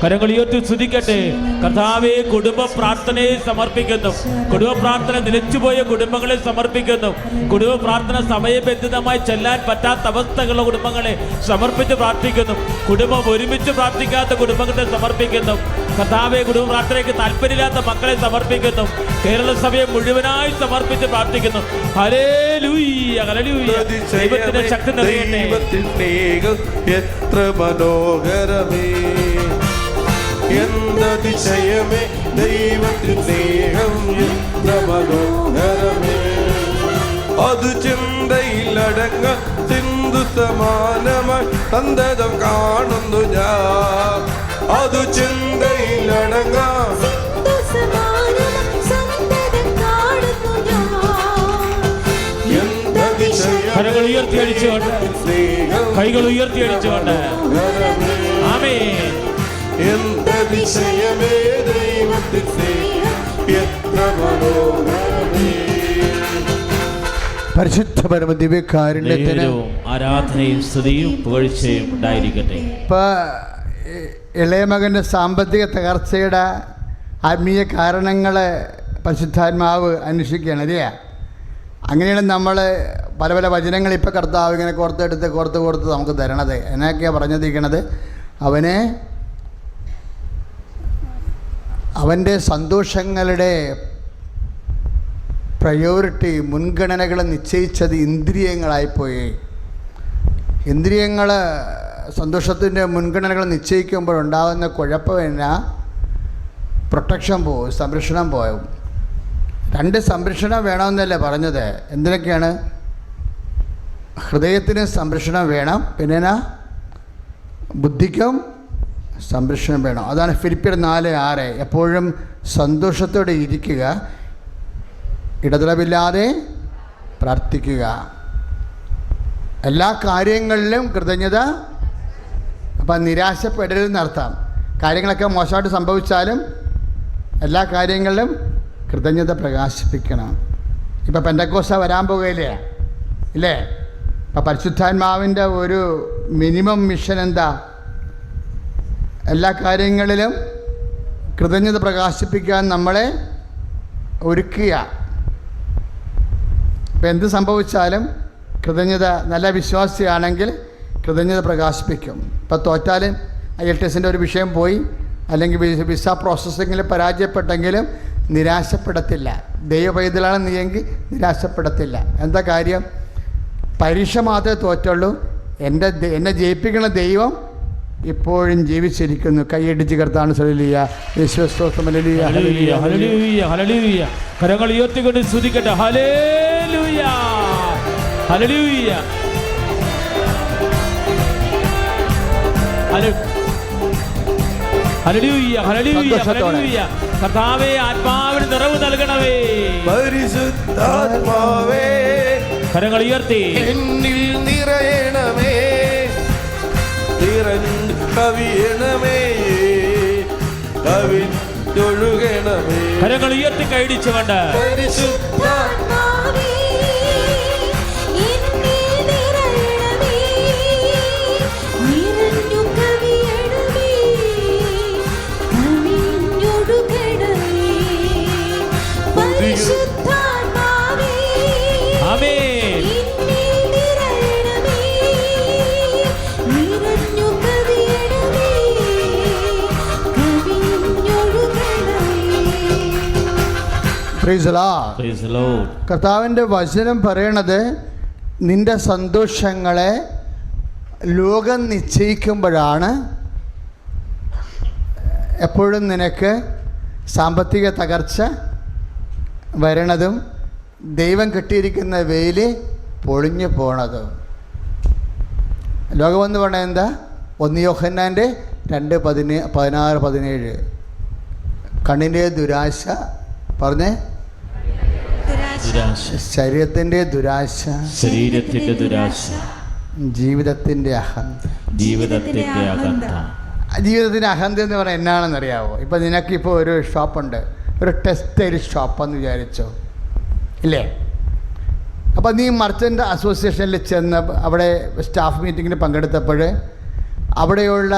Speaker 1: കരങ്ങൾ ഉയർത്തി സ്തുതിക്കട്ടെ. കർത്താവേ, കുടുംബ പ്രാർത്ഥനയെ സമർപ്പിക്കുന്നു. കുടുംബ പ്രാർത്ഥന നിലച്ചുപോയ കുടുംബങ്ങളെ സമർപ്പിക്കുന്നു. കുടുംബ പ്രാർത്ഥന സമയബന്ധിതമായി ചെല്ലാൻ പറ്റാത്ത അവസ്ഥകളുള്ള കുടുംബങ്ങളെ സമർപ്പിച്ച് പ്രാർത്ഥിക്കുന്നു. കുടുംബം ഒരുമിച്ച് പ്രാർത്ഥിക്കാത്ത കുടുംബങ്ങളെ സമർപ്പിക്കുന്നു. കർത്താവേ, കുടുംബ പ്രാർത്ഥനയ്ക്ക് താല്പര്യമില്ലാത്ത മക്കളെ സമർപ്പിക്കുന്നു. കേരള സഭയെ മുഴുവനായി സമർപ്പിച്ച് പ്രാർത്ഥിക്കുന്നു. Hallelujah hallelujah. ദൈവത്തിന്റെ ശക്തി നിറയട്ടെ.
Speaker 2: എത്ര മനോഹരമേ, എന്തതിശയമേ, ദൈവത്തിൻ സ്നേഹം എത്ര മനോഹരമേ. അത് ചിന്തയിലടങ്ങ സിന്ധു സമാനമായി സന്തതം കാണുന്നു ഞാൻ. അത് ചിന്തയിലടങ്ങ
Speaker 1: കരങ്ങൾ ഉയർത്തി അടിച്ചുകൊണ്ട് കൈകൾ ഉയർത്തി അടിച്ചുകൊണ്ട് ആമേൻ.
Speaker 2: എന്തതിശയമേ, ദൈവത്തിൻ സ്നേഹം എത്ര മനോഹരമേ.
Speaker 3: പരിശുദ്ധ പരമ ദിവ്യകാരുണ്യത്തിന്
Speaker 1: ആരാധനയും സ്തുതിയും പുകഴ്ചയും ഉണ്ടായിരിക്കട്ടെ.
Speaker 3: ഇപ്പോൾ ഇളയ മകൻ്റെ സാമ്പത്തിക തകർച്ചയുടെ ആത്മീയ കാരണങ്ങൾ പരിശുദ്ധാത്മാവ് അന്വേഷിക്കുകയാണ് അല്ലേ? അങ്ങനെയാണ് നമ്മൾ പല പല വചനങ്ങൾ ഇപ്പോൾ കർത്താവ് ഇങ്ങനെ കോർത്തെടുത്ത് കോർത്ത് നമുക്ക് തരണത്. എന്നൊക്കെയാണ് പറഞ്ഞിരിക്കണത്. അവൻ്റെ സന്തോഷങ്ങളുടെ പ്രയോറിറ്റി മുൻഗണനകൾ നിശ്ചയിച്ചത് ഇന്ദ്രിയങ്ങളായിപ്പോയി. ഇന്ദ്രിയങ്ങൾ സന്തോഷത്തിൻ്റെ മുൻഗണനകൾ നിശ്ചയിക്കുമ്പോഴുണ്ടാകുന്ന കുഴപ്പം എന്നാ? പ്രൊട്ടക്ഷൻ പോവും, സംരക്ഷണം പോവും. 2 സംരക്ഷണം വേണമെന്നല്ലേ പറഞ്ഞത്? എന്തിനൊക്കെയാണ്? ഹൃദയത്തിന് സംരക്ഷണം വേണം, പിന്നെ ബുദ്ധിക്കും സംരക്ഷണം വേണം. അതാണ് ഫിലിപ്പിയർ 4:6. എപ്പോഴും സന്തോഷത്തോടെ ഇരിക്കുക, ഇടതടവില്ലാതെ പ്രാർത്ഥിക്കുക, എല്ലാ കാര്യങ്ങളിലും കൃതജ്ഞത. അപ്പം നിരാശപ്പെടരുതെന്നർത്ഥം. കാര്യങ്ങളൊക്കെ മോശമായിട്ട് സംഭവിച്ചാലും എല്ലാ കാര്യങ്ങളിലും കൃതജ്ഞത പ്രകാശിപ്പിക്കണം. ഇപ്പം പെന്തക്കോസ്ത വരാൻ പോകുകയില്ലേ? ഇല്ലേ? ഇപ്പം പരിശുദ്ധാത്മാവിൻ്റെ ഒരു മിനിമം മിഷൻ എന്താ? എല്ലാ കാര്യങ്ങളിലും കൃതജ്ഞത പ്രകാശിപ്പിക്കാൻ നമ്മളെ ഒരുക്കുക. ഇപ്പം എന്ത് സംഭവിച്ചാലും കൃതജ്ഞത, നല്ല വിശ്വാസിയാണെങ്കിൽ കൃതജ്ഞത പ്രകാശിപ്പിക്കും. ഇപ്പം തോറ്റാലും IELTS ഒരു വിഷയം പോയി, അല്ലെങ്കിൽ വിസ പ്രോസസ്സിങ്ങിൽ പരാജയപ്പെട്ടെങ്കിലും നിരാശപ്പെടത്തില്ല. ദൈവപൈതലാണ് നീയെങ്കിൽ നിരാശപ്പെടത്തില്ല. എന്താ കാര്യം? പരീക്ഷ മാത്രമേ തോറ്റുള്ളൂ. എന്നെ ജയിപ്പിക്കുന്ന ദൈവം ഇപ്പോഴും ജീവിച്ചിരിക്കുന്നു. കൈയടിച്ച് കർത്താൻ ഹല്ലേലൂയ യേശുസ്തോത്രം ഹല്ലേലൂയ
Speaker 1: ഹല്ലേലൂയ ഹല്ലേലൂയ ഹല്ലേലൂയ. കരങ്ങൾ ഉയർത്തിക്കൊണ്ട് സ്തുതിക്കട്ടെ. ഹല്ലേലൂയ ഹല്ലേലൂയ ഹല്ലേലൂയ ഹല്ലേലൂയ ഹല്ലേലൂയ. കർത്താവേ, ആത്മാവിന് നിറവ് നൽകണമേ.
Speaker 2: പരിശുദ്ധാത്മാവേ,
Speaker 1: കരങ്ങൾ ഉയർത്തി
Speaker 2: എന്നിൽ നിറയണമേ, നിറഞ്ഞ് കവിയണമേ, കവിഞ്ഞൊഴുകണമേ.
Speaker 1: കരങ്ങൾ ഉയർത്തി കൈടിച്ചുകൊണ്ട്
Speaker 2: പരിശുദ്ധാത്മാവേ,
Speaker 1: ആമേൻ.
Speaker 3: Price the Lord. കർത്താവിൻ്റെ വചനം പറയണത് നിൻ്റെ സന്തോഷങ്ങളെ ലോകം നിശ്ചയിക്കുമ്പോഴാണ് എപ്പോഴും നിനക്ക് സാമ്പത്തിക തകർച്ച, വരണതും ദൈവം കെട്ടിയിരിക്കുന്ന വെയില് പൊളിഞ്ഞു പോണതും. ലോകമെന്ന് പറഞ്ഞാൽ എന്താ? 1 യോഹന്നാൻ്റെ 2:16-17. കണ്ണിൻ്റെ ദുരാശ, പറഞ്ഞേ, ശരീരത്തിൻ്റെ ദുരാശ,
Speaker 1: ശരീരത്തിന്റെ ദുരാശ,
Speaker 3: ജീവിതത്തിൻ്റെ അഹന്ത.
Speaker 1: ജീവിതത്തിന്റെ അകന്ത.
Speaker 3: ജീവിതത്തിൻ്റെ അഹന്ത എന്ന് പറഞ്ഞാൽ എന്നാണെന്ന് അറിയാവോ? ഇപ്പം നിനക്കിപ്പോൾ ഒരു ഷോപ്പുണ്ട്, ഒരു ടെക്സ്റ്റൈൽ ഷോപ്പെന്ന് വിചാരിച്ചോ, ഇല്ലേ? അപ്പോൾ നീ മർച്ചൻ്റ് അസോസിയേഷനിൽ ചെന്ന് അവിടെ സ്റ്റാഫ് മീറ്റിങ്ങിന് പങ്കെടുത്തപ്പോൾ അവിടെയുള്ള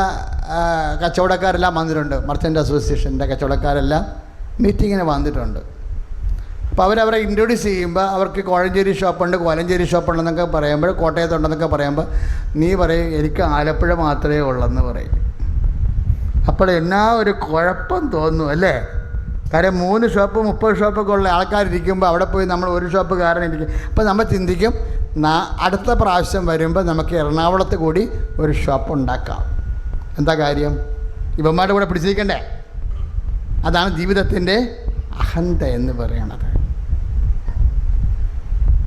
Speaker 3: കച്ചവടക്കാരെല്ലാം വന്നിട്ടുണ്ട്. മർച്ചൻ്റ് അസോസിയേഷൻ്റെ കച്ചവടക്കാരെല്ലാം മീറ്റിങ്ങിന് വന്നിട്ടുണ്ട്. അപ്പോൾ അവരവരെ ഇൻട്രൊഡ്യൂസ് ചെയ്യുമ്പോൾ അവർക്ക് കോഴഞ്ചേരി ഷോപ്പുണ്ട്, കോലഞ്ചേരി ഷോപ്പുണ്ടെന്നൊക്കെ പറയുമ്പോൾ, കോട്ടയത്തുണ്ടെന്നൊക്കെ പറയുമ്പോൾ നീ പറയും എനിക്ക് ആലപ്പുഴ മാത്രമേ ഉള്ളെന്ന് പറയും. അപ്പോൾ എന്നാ ഒരു കുഴപ്പം തോന്നും അല്ലേ? കാര്യം 3 ഷോപ്പ് 30 ഷോപ്പൊക്കെ ഉള്ള ആൾക്കാരിരിക്കുമ്പോൾ അവിടെ പോയി നമ്മൾ ഒരു ഷോപ്പ് കാരണം ഇരിക്കും. അപ്പോൾ നമ്മൾ ചിന്തിക്കും അടുത്ത പ്രാവശ്യം വരുമ്പോൾ നമുക്ക് എറണാകുളത്ത് കൂടി ഒരു ഷോപ്പ് ഉണ്ടാക്കാം. എന്താ കാര്യം? ഇവന്മാരുടെ കൂടെ പിടിച്ചിരിക്കണ്ടേ? അതാണ് ജീവിതത്തിൻ്റെ അഹന്ത എന്ന് പറയണത്.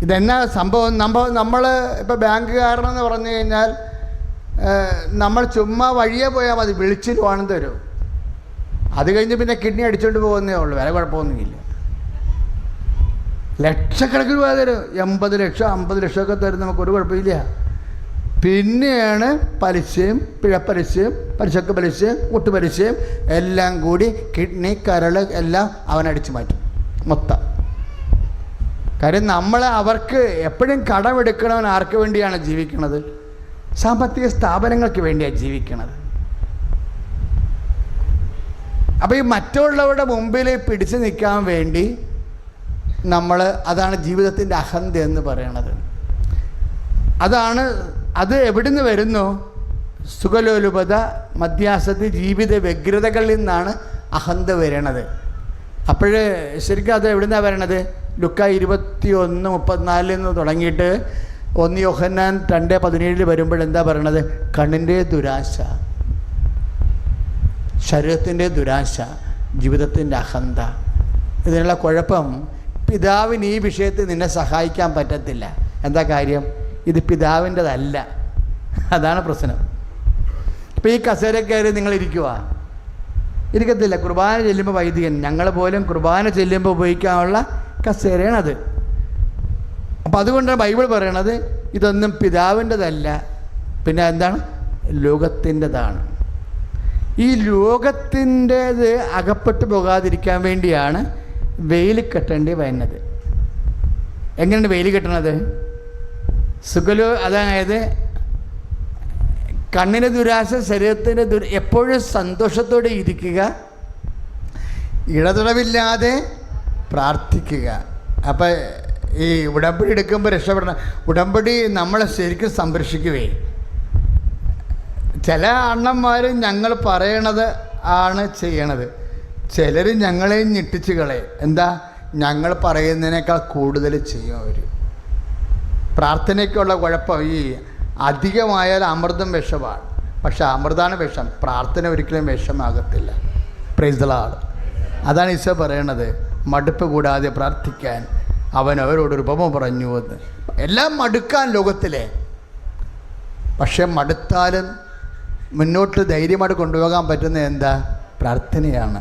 Speaker 3: ഇതെന്നാ സംഭവം? നമ്മൾ ഇപ്പോൾ ബാങ്കുകാരനെന്ന് പറഞ്ഞു കഴിഞ്ഞാൽ നമ്മൾ ചുമ്മാ വഴിയെ പോയാൽ മതി, വിളിച്ചിട്ട് വേണം തരും. അത് കഴിഞ്ഞ് പിന്നെ കിഡ്നി അടിച്ചുകൊണ്ട് പോകുന്നേ ഉള്ളൂ, വേറെ കുഴപ്പമൊന്നുമില്ല. ലക്ഷക്കണക്കിന് രൂപ തരും, 80 ലക്ഷം 50 ലക്ഷമൊക്കെ തരും, നമുക്കൊരു കുഴപ്പമില്ല. പിന്നെയാണ് പലിശയും പിഴപ്പലിശയും പലിശക്ക് പലിശയും കൂട്ടുപലിശയും എല്ലാം കൂടി കിഡ്നി കരൾ എല്ലാം അവനടിച്ചു മാറ്റും മൊത്തം. കാര്യം നമ്മൾ അവർക്ക് എപ്പോഴും കടമെടുക്കണവൻ ആർക്ക് വേണ്ടിയാണ് ജീവിക്കുന്നത്? സാമ്പത്തിക സ്ഥാപനങ്ങൾക്ക് വേണ്ടിയാണ് ജീവിക്കുന്നത്. അപ്പോൾ ഈ മറ്റുള്ളവരുടെ മുമ്പിൽ പിടിച്ചു നിൽക്കാൻ വേണ്ടി അതാണ് ജീവിതത്തിൻ്റെ അഹന്ത എന്ന് പറയണത്. അത് എവിടുന്ന് വരുന്നു? സുഖലോലുപത, മദ്യാസക്തി, ജീവിത വ്യഗ്രതകളിൽ നിന്നാണ് അഹന്ത വരണത്. അപ്പോൾ ശരിക്കും അത് എവിടുന്നാണ് വരണത്? ലുക്ക 21:34 നിന്ന് തുടങ്ങിയിട്ട് 1 യോഹന്നാൻ 2:17 വരുമ്പോഴെന്താ പറയണത്? കണ്ണിൻ്റെ ദുരാശ, ശരീരത്തിൻ്റെ ദുരാശ, ജീവിതത്തിൻ്റെ അഹന്ത. ഇതിനുള്ള കുഴപ്പം, പിതാവിന് ഈ വിഷയത്തിൽ നിന്നെ സഹായിക്കാൻ പറ്റത്തില്ല. എന്താ കാര്യം? ഇത് പിതാവിൻ്റെതല്ല. അതാണ് പ്രശ്നം. ഇപ്പോൾ ഈ കസേരക്കയറി നിങ്ങൾ ഇരിക്കത്തില്ല. കുർബാന ചെല്ലുമ്പോൾ വൈദികൻ, ഞങ്ങൾ പോലും കുർബാന ചെല്ലുമ്പോൾ ഉപയോഗിക്കാനുള്ള കസേരയാണത്. അപ്പോൾ അതുകൊണ്ടാണ് ബൈബിൾ പറയണത് ഇതൊന്നും പിതാവിൻ്റെതല്ല, പിന്നെ എന്താണ്? ലോകത്തിൻ്റെതാണ്. ഈ ലോകത്തിൻ്റേത് അകപ്പെട്ടു പോകാതിരിക്കാൻ വേണ്ടിയാണ് വെയിൽ കെട്ടേണ്ടി വരുന്നത്. എങ്ങനെയാണ് വെയിൽ കെട്ടണത്? അതായത് കണ്ണിന് ദുരാശ, ശരീരത്തിൻ്റെ എപ്പോഴും സന്തോഷത്തോടെ ഇരിക്കുക, ഇടതുടവില്ലാതെ പ്രാർത്ഥിക്കുക. അപ്പം ഈ ഉടമ്പടി എടുക്കുമ്പോൾ രക്ഷപ്പെടണം. ഉടമ്പടി നമ്മളെ ശരിക്കും സംരക്ഷിക്കുവേ. ചില അണ്ണന്മാർ ഞങ്ങൾ പറയണത് ആണ് ചെയ്യണത്, ചിലർ ഞങ്ങളെ ഞെട്ടിച്ച് കളയും. എന്താ? ഞങ്ങൾ പറയുന്നതിനേക്കാൾ കൂടുതൽ ചെയ്യും അവർ. പ്രാർത്ഥനയ്ക്കുള്ള കുഴപ്പം, ഈ അധികമായാൽ അമൃതം വിഷമാണ്. പക്ഷെ അമൃതാണ് വിഷം, പ്രാർത്ഥന ഒരിക്കലും വിഷമാകത്തില്ല. Price the Lord. അതാണ് ഈശോ പറയണത്, മടുപ്പ് കൂടാതെ പ്രാർത്ഥിക്കാൻ അവൻ അവരോടൊരു ഉപമ പറഞ്ഞു എന്ന്. എല്ലാം മടുക്കാൻ ലോകത്തിലെ, പക്ഷെ മടുത്താലും മുന്നോട്ട് ധൈര്യമായിട്ട് കൊണ്ടുപോകാൻ പറ്റുന്ന എന്താ? പ്രാർത്ഥനയാണ്.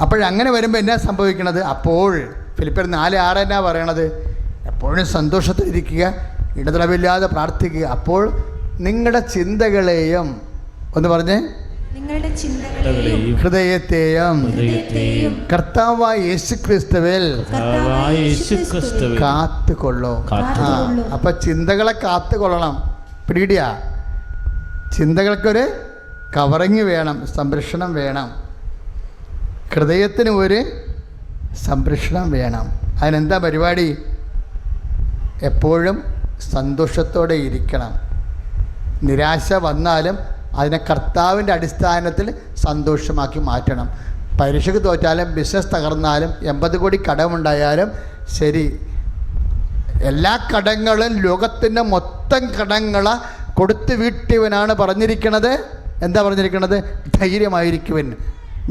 Speaker 3: അപ്പോഴങ്ങനെ വരുമ്പോൾ എന്നാ സംഭവിക്കണത്? അപ്പോൾ ഫിലിപ്പിയർ 4:6 എന്നാ പറയണത്? എപ്പോഴും സന്തോഷത്തിലിരിക്കുക, ഇടതടവില്ലാതെ പ്രാർത്ഥിക്കുക. അപ്പോൾ നിങ്ങളുടെ ചിന്തകളെയും ഒന്ന് പറഞ്ഞേ,
Speaker 4: നിങ്ങളുടെ ചിന്തകളെയും
Speaker 3: ഹൃദയത്തെയും കർത്താവായ യേശുക്രിസ്തുവിൽ കാത്തുകൊള്ളൂ. അപ്പം ചിന്തകളെ കാത്തുകൊള്ളണം. പിടിയാ, ചിന്തകൾക്കൊരു കവറിങ് വേണം, സംരക്ഷണം വേണം. ഹൃദയത്തിന് ഒരു സംരക്ഷണം വേണം. അതിനെന്താ പരിപാടി? എപ്പോഴും സന്തോഷത്തോടെ ഇരിക്കണം. നിരാശ വന്നാലും അതിനെ കർത്താവിൻ്റെ അടിസ്ഥാനത്തിൽ സന്തോഷമാക്കി മാറ്റണം. പരീക്ഷയ്ക്ക് തോറ്റാലും ബിസിനസ് തകർന്നാലും 80 കോടി കടമുണ്ടായാലും ശരി, എല്ലാ കടങ്ങളും ലോകത്തിൻ്റെ മൊത്തം കടങ്ങളെ കൊടുത്തു വീട്ടിയവനാണ് പറഞ്ഞിരിക്കണത്. എന്താ പറഞ്ഞിരിക്കണത്? ധൈര്യമായിരിക്കുവൻ,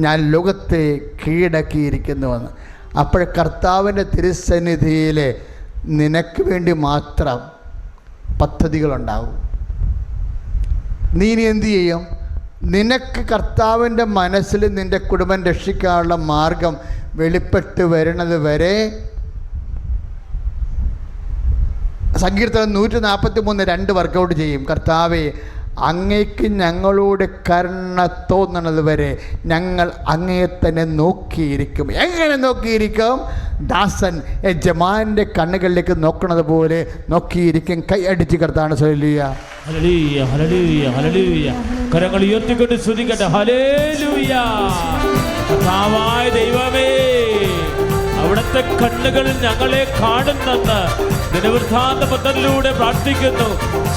Speaker 3: ഞാൻ ലോകത്തെ കീഴടക്കിയിരിക്കുന്നുവെന്ന്. അപ്പോൾ കർത്താവിൻ്റെ തിരുസന്നിധിയിൽ നിനക്ക് വേണ്ടി മാത്രം പദ്ധതികളുണ്ടാവും. നീ ഇനി എന്തു ചെയ്യും? നിനക്ക് കർത്താവിൻ്റെ മനസ്സിൽ നിൻ്റെ കുടുംബം രക്ഷിക്കാനുള്ള മാർഗം വെളിപ്പെട്ട് വരുന്നത് വരെ സങ്കീർത്തനം 143:2 വർക്കൗട്ട് ചെയ്യും. കർത്താവേ, അങ്ങേക്ക് ഞങ്ങളോട് കരുണ തോന്നണത് വരെ ഞങ്ങൾ അങ്ങയെ തന്നെ നോക്കിയിരിക്കും. എങ്ങനെ നോക്കിയിരിക്കും? ദാസൻ യജമാൻ്റെ കണ്ണുകളിലേക്ക് നോക്കണത് പോലെ നോക്കിയിരിക്കും. കൈ അടിച്ച് കർത്താവ് ഹല്ലേലൂയ,
Speaker 1: ഹല്ലേലൂയ, ഹല്ലേലൂയ, ഹല്ലേലൂയ. കരങ്ങൾ ഉയർത്തിക്കൊണ്ട് സ്തുതിക്കട്ടെ. ഹല്ലേലൂയ. കർത്താവായ ദൈവമേ, അവിടുത്തെ കണ്ണുകളിൽ ഞങ്ങളെ കാണുന്നെന്ന് ദിനവൃത്താന്ത പത്രത്തിലൂടെ പ്രാർത്ഥിക്കുന്നു.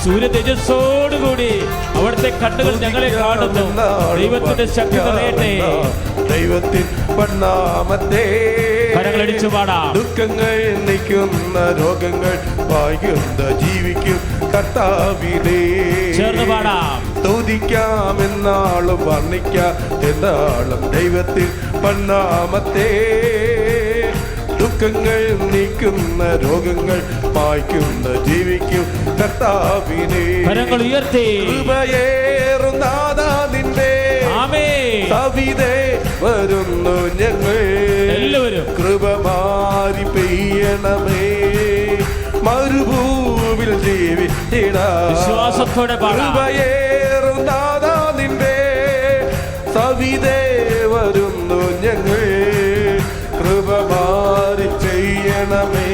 Speaker 1: സൂര്യ തേജസ്സോടുകൂടി അവിടുത്തെ കണ്ണുകൾ ഞങ്ങളെ കാണുന്നു. ദൈവത്തിന്റെ ശക്തി നിറയട്ടെ.
Speaker 2: ദൈവത്തിൻ പൊന്നാമത്തെ
Speaker 1: കരങ്ങളടിച്ചു പാടാം.
Speaker 2: ദുഃഖങ്ങൾ നീക്കുന്ന രോഗങ്ങൾ വായുന്ന ജീവിക്കും കർത്താവിനെ
Speaker 1: ചേർന്ന് പാടാം.
Speaker 2: സ്തുതിക്കാമെന്നാളും വർണ്ണിക്കാം എന്നാളും ദൈവത്തിൻ പൊന്നാമത്തെ ദുഃഖങ്ങൾ നീക്കുന്ന രോഗങ്ങൾ മായ്ക്കുന്ന ജീവിക്കും കർത്താവിനെ.
Speaker 1: കരങ്ങൾ ഉയർത്തി.
Speaker 2: കൃപയേറുന്നാഥാ നിന്റെ സവിധേ വരുന്നു ഞങ്ങൾ
Speaker 1: എല്ലാവരും.
Speaker 2: കൃപ മാറി പെയ്യണമേ മരുഭൂവിൽ ജീവിച്ചിടാം.
Speaker 1: വിശ്വാസത്തോടെ പാടാം.
Speaker 2: കൃപയേറുന്നാഥാ നിന്റെ സവിധേ വരുന്നു ഞങ്ങൾ കൃപ മാറി ചെയ്യണമേ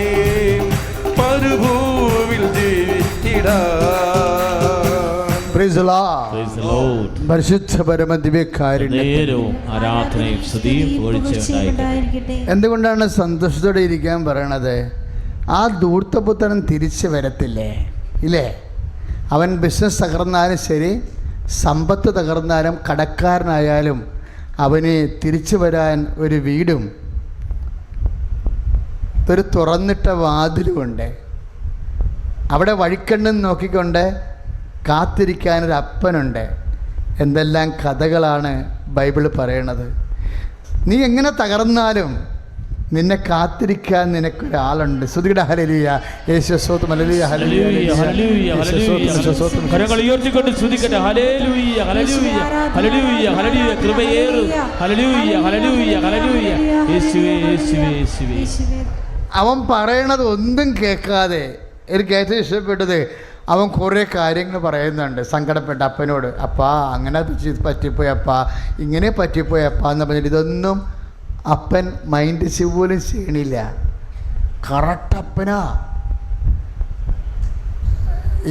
Speaker 2: മരുഭൂവിൽ ജീവിച്ചിടാം.
Speaker 3: പരിശുദ്ധ പരമ ദിവ്യകാരുണ്യം
Speaker 1: ആരാധനയും സ്തുതിയും പുകഴ്ചയുണ്ടായിരിക്കട്ടെ.
Speaker 3: എന്തുകൊണ്ടാണ് സന്തോഷത്തോടെ ഇരിക്കാൻ പറയണത്? ആ ധൂർത്തപുത്രൻ തിരിച്ചു വരത്തില്ലേ? ഇല്ലേ? അവൻ ബിസിനസ് തകർന്നാലും ശരി, സമ്പത്ത് തകർന്നാലും, കടക്കാരനായാലും അവന് തിരിച്ചു വരാൻ ഒരു വീടും ഒരു തുറന്നിട്ട വാതിലുമുണ്ട്. അവിടെ വഴിക്കണ്ണും നോക്കിക്കൊണ്ട് കാത്തിരിക്കാനൊരു അപ്പനുണ്ട്. എന്തെല്ലാം കഥകളാണ് ബൈബിൾ പറയണത്. നീ എങ്ങനെ തകർന്നാലും നിന്നെ കാത്തിരിക്കാൻ നിനക്കൊരാളുണ്ട്. സ്തുതിയുടെ ഹല്ലേലൂയ, യേശുസ്തോത്രം, ഹല്ലേലൂയ, ഹല്ലേലൂയ, ഹല്ലേലൂയ, യേശുസ്തോത്രം.
Speaker 1: കരങ്ങൾ ഉയർത്തിക്കൊണ്ട് സ്തുതിക്കട്ടെ. ഹല്ലേലൂയ, ഹല്ലേലൂയ, ഹല്ലേലൂയ, ഹല്ലേലൂയ. കൃപയേറും. ഹല്ലേലൂയ, ഹല്ലേലൂയ, ഹല്ലേലൂയ. യേശുവേ, യേശുവേ, യേശുവേ.
Speaker 3: അവൻ പറയണത് ഒന്നും കേൾക്കാതെ എനിക്ക് ഏറ്റവും ഇഷ്ടപ്പെട്ടത് അവൻ കുറേ കാര്യങ്ങൾ പറയുന്നുണ്ട്. സങ്കടപ്പെട്ട അപ്പനോട്, അപ്പാ അങ്ങനെ പറ്റിപ്പോയി, അപ്പാ ഇങ്ങനെ പറ്റിപ്പോയി, അപ്പാ എന്ന് പറഞ്ഞിട്ട് ഇതൊന്നും അപ്പൻ മൈൻഡ് പോലും ചെയ്യണില്ല. കറക്റ്റ് അപ്പനാ.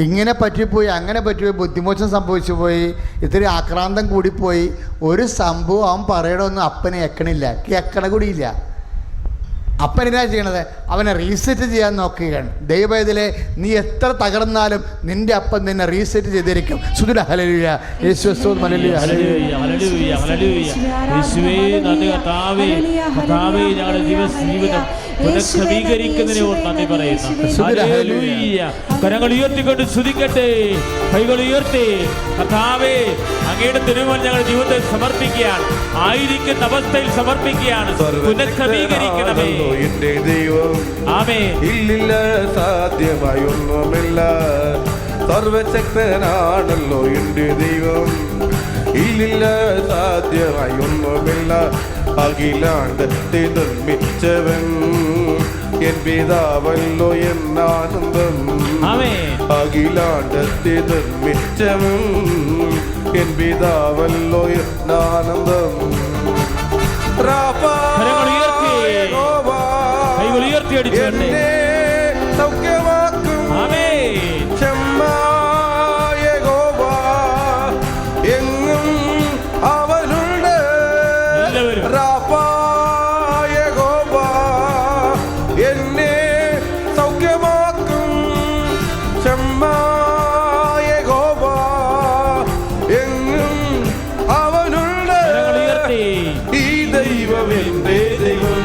Speaker 3: ഇങ്ങനെ പറ്റിപ്പോയി, അങ്ങനെ പറ്റിപ്പോയി, ബുദ്ധിമോശം സംഭവിച്ചു പോയി, ഇത്തിരി ആക്രാന്തം കൂടിപ്പോയി, ഒരു സംഭവം അവൻ പറയണമെന്നും അപ്പനെ എക്കണില്ല, കേക്കണ കൂടിയില്ല. അപ്പൻ എന്നാ ചെയ്യണത്? അവനെ റീസെറ്റ് ചെയ്യാൻ നോക്കുകയാണ്. ദൈവത്തിലെ നീ എത്ര തകർന്നാലും നിന്റെ അപ്പൻ നിന്നെ റീസെറ്റ് ചെയ്തിരിക്കും. സ്തുതിയുടെ ഹല്ലേലൂയ, യേശുസ്തോത്രം, ഹല്ലേലൂയ, ഹല്ലേലൂയ,
Speaker 1: ഹല്ലേലൂയ, ഹല്ലേലൂയ. യേശുവേ നന്ദി കർത്താവേ. കർത്താവേ, ഞങ്ങളുടെ ജീവിതം പുനഃക്രമീകരിക്കുന്നതിനെ ഓർത്ത് നന്ദി പറയുന്നു. ഹല്ലേലൂയ. കരങ്ങൾ ഉയർത്തിക്കൊണ്ട് സ്തുതിക്കട്ടെ. കൈകൾ ഉയർത്തി. കർത്താവേ, അങ്ങയുടെ തിരുമുമ്പിൽ ഞങ്ങളുടെ ജീവിതത്തെ സമർപ്പിക്കുകയാണ്. ആയിരിക്കുന്ന അവസ്ഥയിൽ സമർപ്പിക്കുകയാണ്. പുനഃക്രമീകരിക്കണമേ.
Speaker 2: എന്റെ ദൈവം ഇല്ലില്ല സാധ്യമായി ഒന്നുമില്ല. സർവശക്തനാണല്ലോ എന്റെ ദൈവം. ഇല്ലില്ല സാധ്യമായി ഒന്നുമില്ല. അഖിലാണ്ടത്തെ നിർമ്മിച്ചവൻ എൻ പിതാവല്ലോ എന്നാനന്ദം. അഖിലാണ്ടത്തെ നിർമ്മിച്ചവൻ എൻ പിതാവല്ലോ എന്നാനന്ദം. എന്നെ സൗഖ്യമാക്കും യഹോവ, എങ്ങും അവനുണ്ട്. റാഫാ യഹോവ എന്നെ സൗഖ്യമാക്കും യഹോവ, എങ്ങും അവനുണ്ട്. ഈ ദൈവം എന്റെ ദൈവം,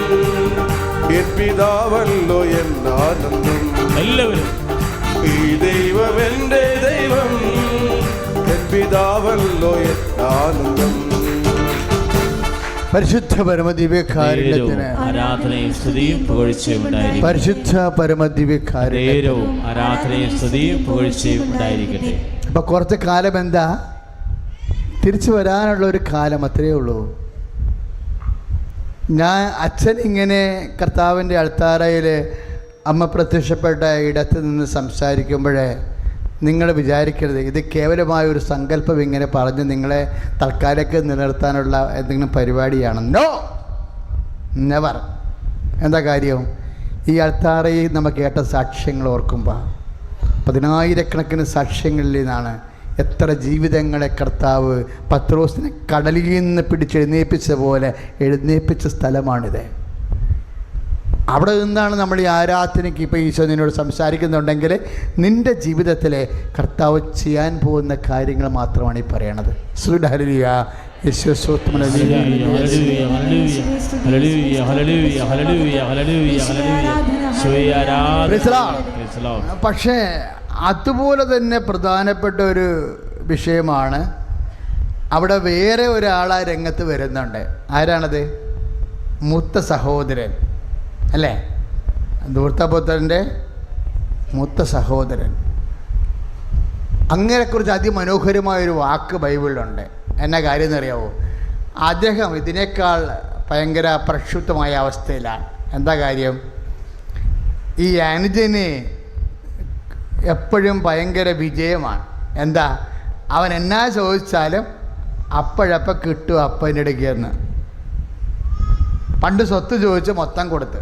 Speaker 2: എൻ പിതാവല്ലോ എന്നാനന്ദം.
Speaker 1: എല്ലാവരും.
Speaker 2: ഈ ദൈവം എന്റെ ദൈവം, എൻ പിതാവല്ലോ എന്നാനന്ദം.
Speaker 3: പരിശുദ്ധ പരമദിവ്യകാരുണ്യത്തിന്
Speaker 1: ആരാധനയും സ്തുതിയും പുകഴ്ചയും ഉണ്ടായിരിക്കട്ടെ.
Speaker 3: പരിശുദ്ധ പരമദിവ്യകാരുണ്യം.
Speaker 1: നേരവും ആരാധനയും സ്തുതിയും പുകഴ്ചയും ഉണ്ടായിരിക്കട്ടെ.
Speaker 3: അപ്പൊ കുറച്ച് കാലം എന്താ തിരിച്ചു വരാനുള്ള ഒരു കാലം, അത്രയേ ഉള്ളൂ. അച്ഛൻ ഇങ്ങനെ കർത്താവിൻ്റെ അൾത്താരയിൽ അമ്മ പ്രത്യക്ഷപ്പെട്ട ഇടത്ത് നിന്ന് സംസാരിക്കുമ്പോഴേ നിങ്ങൾ വിചാരിക്കരുത് ഇത് കേവലമായ ഒരു സങ്കല്പം ഇങ്ങനെ പറഞ്ഞ് നിങ്ങളെ തൽക്കാലത്തേക്ക് നിലനിർത്താനുള്ള എന്തെങ്കിലും പരിപാടിയാണ്. No, never. എന്താ കാര്യം? ഈ അൾത്താരയിൽ നമ്മൾ കേട്ട സാക്ഷ്യങ്ങൾ ഓർക്കുമ്പോൾ 10,000-കണക്കിന് സാക്ഷ്യങ്ങളിൽ നിന്നാണ് എത്ര ജീവിതങ്ങളെ കർത്താവ് പത്രോസിനെ കടലിൽ നിന്ന് പിടിച്ചെഴുന്നേൽപ്പിച്ച പോലെ എഴുന്നേൽപ്പിച്ച സ്ഥലമാണിത്. അവിടെ നിന്നാണ് നമ്മൾ ഈ ആരാധനയ്ക്ക് ഇപ്പോൾ ഈശോ നിന്നോട് സംസാരിക്കുന്നുണ്ടെങ്കിൽ നിൻ്റെ ജീവിതത്തിലെ കർത്താവ് ചെയ്യാൻ പോകുന്ന കാര്യങ്ങൾ മാത്രമാണ് ഈ പറയണത്. ഹല്ലേലൂയ, യേശുവേ സ്തോത്രം, ഹല്ലേലൂയ,
Speaker 1: ഹല്ലേലൂയ, ഹല്ലേലൂയ, ഹല്ലേലൂയ, ഹല്ലേലൂയ, ഹല്ലേലൂയ, ഹല്ലേലൂയ. ആരാധന.
Speaker 3: പക്ഷേ അതുപോലെ തന്നെ പ്രധാനപ്പെട്ട ഒരു വിഷയമാണ് അവിടെ വേറെ ഒരാളാ രംഗത്ത് വരുന്നുണ്ട്. ആരാണത്? മൂത്ത സഹോദരൻ അല്ലേ? ധൂർത്തപുത്രൻ്റെ മൂത്ത സഹോദരൻ. അങ്ങനെക്കുറിച്ച് അതിമനോഹരമായൊരു വാക്ക് ബൈബിളിലുണ്ട്. എന്നാ കാര്യം എന്നറിയാവോ? അദ്ദേഹം ഇതിനേക്കാൾ ഭയങ്കര പ്രക്ഷുബ്ധമായ അവസ്ഥയിലാണ്. എന്താ കാര്യം? ഈ അനുജന് എപ്പോഴും ഭയങ്കര വിജയമാണ്. എന്താ? അവൻ എന്നാ ചോദിച്ചാലും അപ്പോഴപ്പം കിട്ടും അപ്പൻ്റെ ഇടയ്ക്ക് നിന്ന്. പണ്ട് സ്വത്ത് ചോദിച്ച് മൊത്തം കൊടുത്ത്,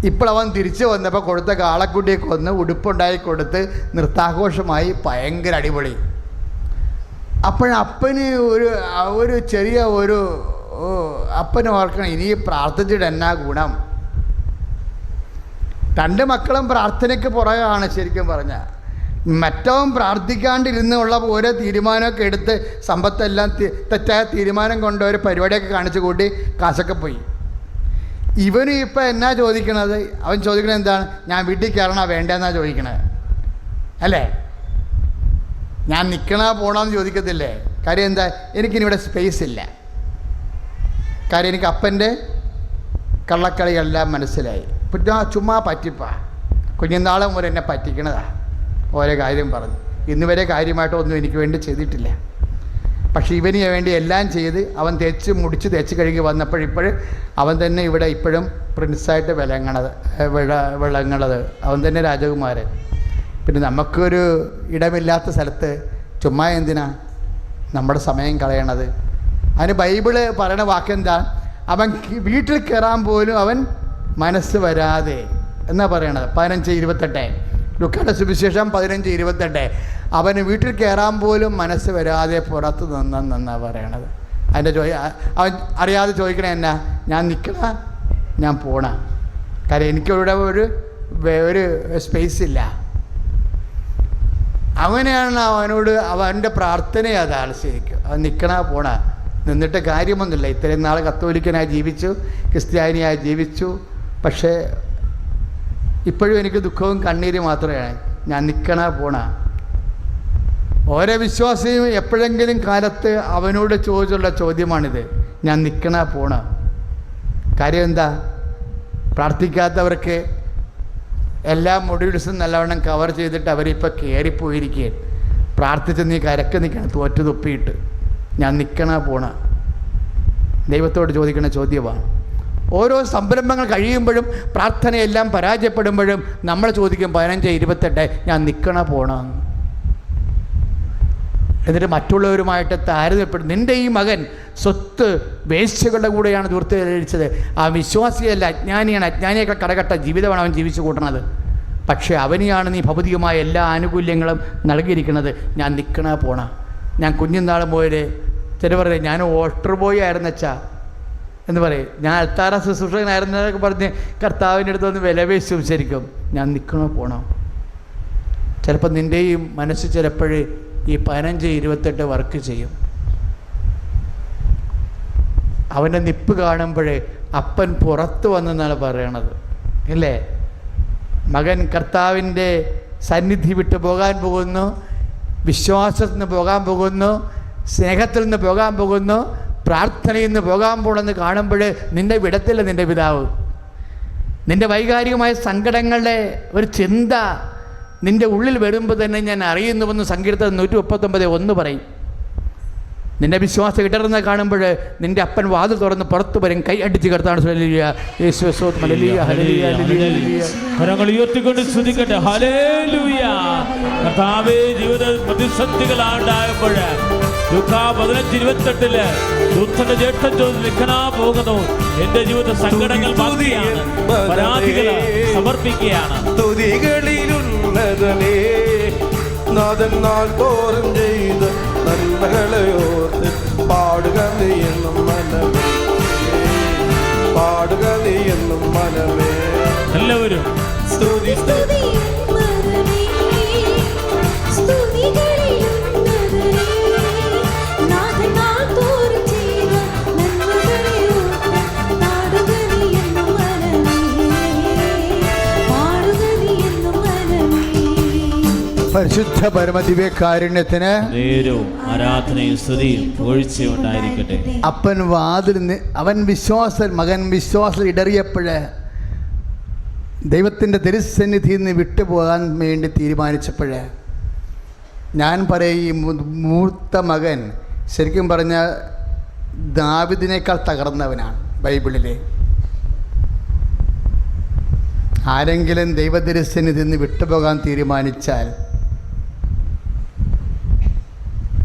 Speaker 3: ഇപ്പോഴവൻ തിരിച്ചു വന്നപ്പോൾ കൊടുത്ത കാളക്കുട്ടിയെ കൊന്ന് ഉടുപ്പുണ്ടായി കൊടുത്ത് നൃത്താഘോഷമായി ഭയങ്കര അടിപൊളി. അപ്പോഴപ്പന് ഒരു ചെറിയ അപ്പന് ഓർക്കണം, ഇനി പ്രാർത്ഥിച്ചിട്ട് എന്നാ ഗുണം. 2 മക്കളും പ്രാർത്ഥനയ്ക്ക് പുറകാണ് ശരിക്കും പറഞ്ഞാൽ. മറ്റവൻ പ്രാർത്ഥിക്കാണ്ടിരുന്നുള്ള ഓരോ തീരുമാനമൊക്കെ എടുത്ത് സമ്പത്തെല്ലാം തെറ്റായ തീരുമാനം കൊണ്ട് ഒരു പരിപാടിയൊക്കെ കാണിച്ചു കൂട്ടി കാശൊക്കെ പോയി. ഇവന് ഇപ്പം എന്നാ ചോദിക്കണത്? അവൻ ചോദിക്കണത് എന്താണ്? ഞാൻ വീട്ടിൽ കയറണോ വേണ്ടെന്നാ ചോദിക്കണത് അല്ലേ? ഞാൻ നിൽക്കണോ പോകണമെന്ന് ചോദിക്കത്തില്ലേ? കാര്യം എന്താ? എനിക്കിനിവിടെ സ്പേസ് ഇല്ല. കാര്യം എനിക്ക് അപ്പൻ്റെ കള്ളക്കളിയെല്ലാം മനസ്സിലായി. ചുമ്മാ പറ്റിപ്പാ. കുഞ്ഞുനാളും മുതൽ എന്നെ പറ്റിക്കണതാ. ഓരോ കാര്യം പറഞ്ഞു. ഇന്ന് വരെ കാര്യമായിട്ടൊന്നും എനിക്ക് വേണ്ടി ചെയ്തിട്ടില്ല. പക്ഷേ ഇവന് വേണ്ടി എല്ലാം ചെയ്ത് അവൻ തേച്ച് കഴുകി വന്നപ്പോഴിപ്പോൾ അവൻ തന്നെ ഇവിടെ ഇപ്പോഴും പ്രിൻസായിട്ട് വിളങ്ങണത്. അവൻ തന്നെ രാജകുമാരൻ. പിന്നെ നമുക്കൊരു ഇടമില്ലാത്ത സ്ഥലത്ത് ചുമ്മാ എന്തിനാ നമ്മുടെ സമയം കളയണത്? അതിന് ബൈബിള് പറയണ വാക്കെന്താ? അവൻ വീട്ടിൽ കയറാൻ പോലും അവൻ മനസ്സ് വരാതെ എന്നാ പറയണത്. 15:28 ലൂക്കായുടെ സുവിശേഷം 15:28. അവന് വീട്ടിൽ കയറാൻ പോലും മനസ്സ് വരാതെ പുറത്ത് നിന്നാ പറയണത്. അതിൻ്റെ അവൻ അറിയാതെ ചോദിക്കണേ എന്നാ? ഞാൻ നിൽക്കണ, ഞാൻ പോണ. കാര്യം എനിക്കിവിടെ ഒരു സ്പേസ് ഇല്ല. അങ്ങനെയാണ് അവനോട് അവൻ്റെ പ്രാർത്ഥന അതാണ് ശരിക്കും. അവൻ നിൽക്കണ പോണ. നിന്നിട്ട് കാര്യമൊന്നുമില്ല. ഇത്രയും നാൾ കത്തോലിക്കനായി ജീവിച്ചു, ക്രിസ്ത്യാനിയായി ജീവിച്ചു. പക്ഷേ ഇപ്പോഴും എനിക്ക് ദുഃഖവും കണ്ണീരും മാത്രമാണ്. ഞാൻ നിൽക്കണ പോണ. ഓരോ വിശ്വാസിയും എപ്പോഴെങ്കിലും കാലത്ത് അവനോട് ചോദിച്ചുള്ള ചോദ്യമാണിത്. ഞാൻ നിൽക്കണ പോണ. കാര്യം എന്താ? പ്രാർത്ഥിക്കാത്തവർക്ക് എല്ലാ മൊഡ്യൂൾസും നല്ലവണ്ണം കവർ ചെയ്തിട്ട് അവരിപ്പോൾ കയറിപ്പോയിരിക്കുകയാണ്. പ്രാർത്ഥിച്ച് നീ കരക്ക് നിൽക്കണം, തോറ്റു തുപ്പിയിട്ട്. ഞാൻ നിൽക്കണ പോണ. ദൈവത്തോട് ചോദിക്കുന്ന ചോദ്യമാണ്. ഓരോ സംരംഭങ്ങൾ കഴിയുമ്പോഴും പ്രാർത്ഥനയെല്ലാം പരാജയപ്പെടുമ്പോഴും നമ്മൾ ചോദിക്കും 15:28 ഞാൻ നിൽക്കണ പോണമെന്ന്. എന്നിട്ട് മറ്റുള്ളവരുമായിട്ട് താരതമ്യപ്പെടും. നിൻ്റെ ഈ മകൻ സ്വത്ത് വേശ്യകളുടെ കൂടെയാണ് ദൂർത്തഴിച്ചത്. ആ വിശ്വാസിയല്ല, അജ്ഞാനിയാണ്. അജ്ഞാനിയൊക്കെ കടകട്ട ജീവിതമാണ് അവൻ ജീവിച്ചു കൂട്ടണത്. പക്ഷേ അവനെയാണ് നീ ഭൗതികമായ എല്ലാ ആനുകൂല്യങ്ങളും നൽകിയിരിക്കുന്നത്. ഞാൻ നിൽക്കണ പോണ. ഞാൻ കുഞ്ഞുനാളും പോയത് ചിലവർ ഞാൻ ഓട്ടർ ബോയ് ആയിരുന്നച്ചാ എന്ന് പറയും. ഞാൻ അൾത്താര ശുശ്രൂഷകനായിരുന്നതൊക്കെ പറഞ്ഞ് കർത്താവിൻ്റെ അടുത്ത് വന്ന് വിലപേശും. ശരിക്കും ഞാൻ നിൽക്കണോ പോണോ? ചിലപ്പോൾ നിൻ്റെയും മനസ്സ് ചിലപ്പോഴേ ഈ 15-28 വർക്ക് ചെയ്യും. അവൻ്റെ നിപ്പ് കാണുമ്പോഴേ അപ്പൻ പുറത്ത് വന്നെന്നാണ് പറയണത് ഇല്ലേ? മകൻ കർത്താവിൻ്റെ സന്നിധി വിട്ട് പോകാൻ പോകുന്നു, വിശ്വാസത്തിൽ നിന്ന് പോകാൻ പോകുന്നു, സ്നേഹത്തിൽ നിന്ന് പോകാൻ പോകുന്നു, പ്രാർത്ഥനയിൽ നിന്ന് പോകാൻ പോണെന്ന് കാണുമ്പോൾ നിന്നെ വിടത്തില്ല നിൻ്റെ പിതാവ്. നിൻ്റെ വൈകാരികമായ സങ്കടങ്ങളുടെ ഒരു ചിന്ത നിൻ്റെ ഉള്ളിൽ വരുമ്പോൾ തന്നെ ഞാൻ അറിയുന്നുവെന്ന് സങ്കീർത്തനം 139:1 പറയും. നിന്റെ വിശ്വാസം ഇടർന്ന് കാണുമ്പോൾ നിന്റെ അപ്പൻ വാതിൽ തുറന്ന് പുറത്തു വരും. കൈ അടിച്ച് കിടത്താണ്.
Speaker 1: കരങ്ങൾ ഉയർത്തിക്കൊണ്ട് സ്തുതിക്കട്ടെ. ഹല്ലേലൂയ. കർത്താവേ, ജീവിത പ്രതിസന്ധികളാണ്ടായപ്പോൾ ലൂക്കാ 15:28 ദൂതന്റെ ജ്യേഷ്ഠൻ നിൽക്കനാ പോകുന്നു. എന്റെ ജീവിത സങ്കടങ്ങൾ ബാക്കിയാണ്, പരാതികൾ സമർപ്പിക്കുകയാണ്.
Speaker 2: തുതികളിലുള്ളതേ നാഥൻ നാൾ തോറും ചെയ്ത് നന്മകളെ ഓർത്ത് പാടുക നീ എന്നും മനമേ, പാടുക നീ എന്നും മനമേ.
Speaker 1: എല്ലാവരും
Speaker 2: സ്തുതി
Speaker 3: പരിശുദ്ധ പരമദിവ്യകാരുണ്യത്തിന്
Speaker 1: നേരവും ആരാധനയും സ്തുതിയും പുകഴ്ചയും ഉണ്ടായിരിക്കട്ടെ.
Speaker 3: അപ്പൻ വാതിൽ മകൻ വിശ്വാസം ഇടറിയപ്പോഴ് ദൈവത്തിൻ്റെ തിരുസന്നിധിയിൽ നിന്ന് വിട്ടുപോകാൻ വേണ്ടി തീരുമാനിച്ചപ്പോൾ ഞാൻ പറയും, ഈ മൂത്ത മകൻ ശരിക്കും പറഞ്ഞ ദാവീദിനേക്കാൾ തകർന്നവനാണ് ബൈബിളിലെ. ആരെങ്കിലും ദൈവതിരുസന്നിധിയിൽ നിന്ന് വിട്ടുപോകാൻ തീരുമാനിച്ചാൽ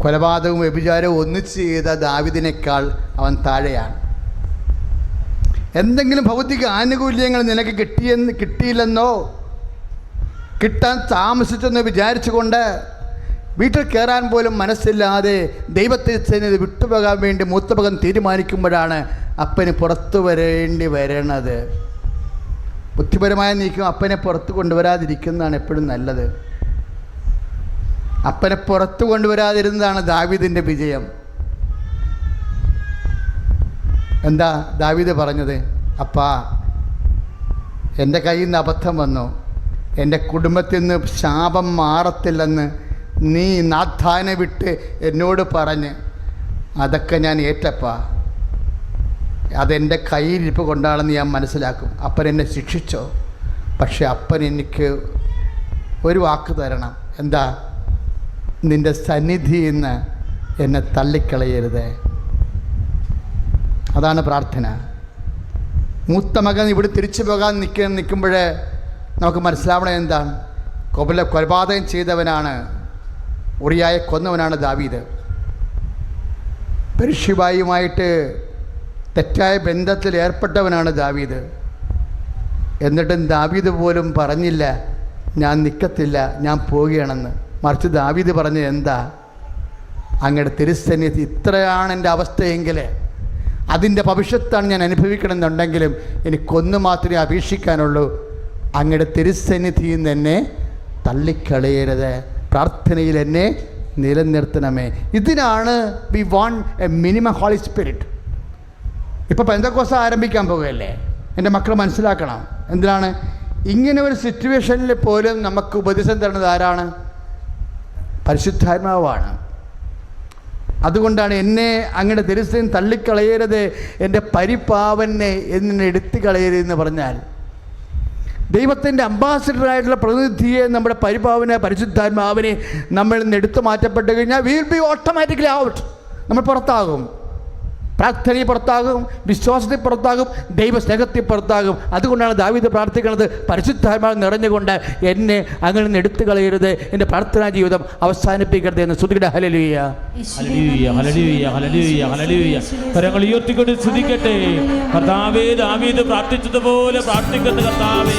Speaker 3: കൊലപാതകവും വ്യഭിചാരവും ഒന്നിച്ച് ചെയ്ത ദാവീദിനേക്കാൾ അവൻ താഴെയാണ്. എന്തെങ്കിലും ഭൗതിക ആനുകൂല്യങ്ങൾ നിനക്ക് കിട്ടിയില്ലെന്നോ കിട്ടാൻ താമസിച്ചെന്നോ വിചാരിച്ചുകൊണ്ട് വീട്ടിൽ കയറാൻ പോലും മനസ്സില്ലാതെ ദൈവത്തിരുസന്നിധി വിട്ടുപോകാൻ വേണ്ടി മൂത്തമകൻ തീരുമാനിക്കുമ്പോഴാണ് അപ്പന് പുറത്തു വരേണ്ടി വരണത്. ബുദ്ധിപരമായ നീക്കം അപ്പനെ പുറത്ത് കൊണ്ടുവരാതിരിക്കുന്നതാണ് എപ്പോഴും നല്ലത്. അപ്പനെ പുറത്തു കൊണ്ടുവരാതിരുന്നതാണ് ദാവീദിൻ്റെ വിജയം. എന്താ ദാവീദ് പറഞ്ഞത്? അപ്പാ, എൻ്റെ കയ്യിൽ നിന്ന് അബദ്ധം വന്നു, എൻ്റെ കുടുംബത്തിൽ നിന്ന് ശാപം മാറത്തില്ലെന്ന് നീ നാഥാനെ വിട്ട് എന്നോട് പറഞ്ഞ് അതൊക്കെ ഞാൻ ഏറ്റപ്പാ. അതെൻ്റെ കയ്യിലിരിപ്പ് കൊണ്ടാണെന്ന് ഞാൻ മനസ്സിലാക്കും. അപ്പൻ എന്നെ ശിക്ഷിച്ചോ, പക്ഷെ അപ്പൻ എനിക്ക് ഒരു വാക്ക് തരണം. എന്താ? നിൻ്റെ സന്നിധിയിൽ നിന്ന് എന്നെ തള്ളിക്കളയരുത്. അതാണ് പ്രാർത്ഥന. മൂത്ത മകൻ ഇവിടെ തിരിച്ചു പോകാൻ നിൽക്കുമ്പോൾ നമുക്ക് മനസ്സിലാവണം എന്താണ്? കൊലപാതകം ചെയ്തവനാണ്, ഉറിയായെ കൊന്നവനാണ് ദാവീദ്. പെർഷ്യബായുമായിട്ട് തെറ്റായ ബന്ധത്തിൽ ഏർപ്പെട്ടവനാണ് ദാവീദ്. എന്നിട്ടും ദാവീദ് പോലും പറഞ്ഞില്ല ഞാൻ നിൽക്കത്തില്ല, ഞാൻ പോവുകയാണെന്ന്. മറിച്ച് ദാവീദ് പറഞ്ഞത് എന്താ? അങ്ങയുടെ തിരുസന്നിധി ഇത്രയാണ് എൻ്റെ അവസ്ഥയെങ്കിൽ അതിൻ്റെ ഭവിഷ്യത്താണ് ഞാൻ അനുഭവിക്കണമെന്നുണ്ടെങ്കിലും എനിക്കൊന്ന് മാത്രമേ അപേക്ഷിക്കാനുള്ളൂ, അങ്ങയുടെ തിരുസന്നിധിയിൽ നിന്ന് എന്നെ തള്ളിക്കളയരുത്, പ്രാർത്ഥനയിൽ എന്നെ നിലനിർത്തണമേ. ഇതിനാണ് we want a minimum Holy Spirit. ഇപ്പോൾ പെന്തക്കോസ്ത് ആരംഭിക്കാൻ പോകുകയല്ലേ? എൻ്റെ മക്കൾ മനസ്സിലാക്കണം. എന്തിനാണ്? ഇങ്ങനെ ഒരു സിറ്റുവേഷനിൽ പോലും നമുക്ക് ഉപദേശം തരുന്നത് ആരാണ്? പരിശുദ്ധാത്മാവാണ്. അതുകൊണ്ടാണ് എന്നെ അങ്ങയുടെ തിരുസന്നിധിയിൽ തള്ളിക്കളയരുത്, എൻ്റെ പരിപാവനെ എന്നെ എടുത്തു കളയരുതെന്ന് പറഞ്ഞാൽ ദൈവത്തിൻ്റെ അംബാസിഡറായിട്ടുള്ള പ്രതിനിധിയെ, നമ്മുടെ പരിപാവനെ പരിശുദ്ധാത്മാവിനെ നമ്മളിൽ നിന്ന് എടുത്തു മാറ്റപ്പെട്ട് കഴിഞ്ഞാൽ വിൽ ബി ഓട്ടോമാറ്റിക്കലി ഔട്ട്. നമ്മൾ പുറത്താകും. പ്രാർത്ഥനയിൽ പുറത്താകും, വിശ്വാസത്തിൽ പുറത്താകും, ദൈവസ്നേഹത്തിൽ പുറത്താകും. അതുകൊണ്ടാണ് ദാവീദ് പ്രാർത്ഥിക്കുന്നത്, പരിശുദ്ധാത്മാവ് നിറഞ്ഞുകൊണ്ട് എന്നെ അങ്ങനെ നിന്ന് എടുത്തു കളയരുത്, എൻ്റെ പ്രാർത്ഥനാ ജീവിതം അവസാനിപ്പിക്കരുത് എന്ന് സ്തുതിക്കട്ടെ. ഹല്ലേലൂയ,
Speaker 1: ഹല്ലേലൂയ, ഹല്ലേലൂയ, ഹല്ലേലൂയ, ഹല്ലേലൂയ. കരങ്ങൾ ഉയർത്തിക്കൊണ്ട് സ്തുതിക്കട്ടെ. കർത്താവേ, ദാവീദ് പ്രാർത്ഥിച്ചതുപോലെ പ്രാർത്ഥിക്കുന്ന കർത്താവേ,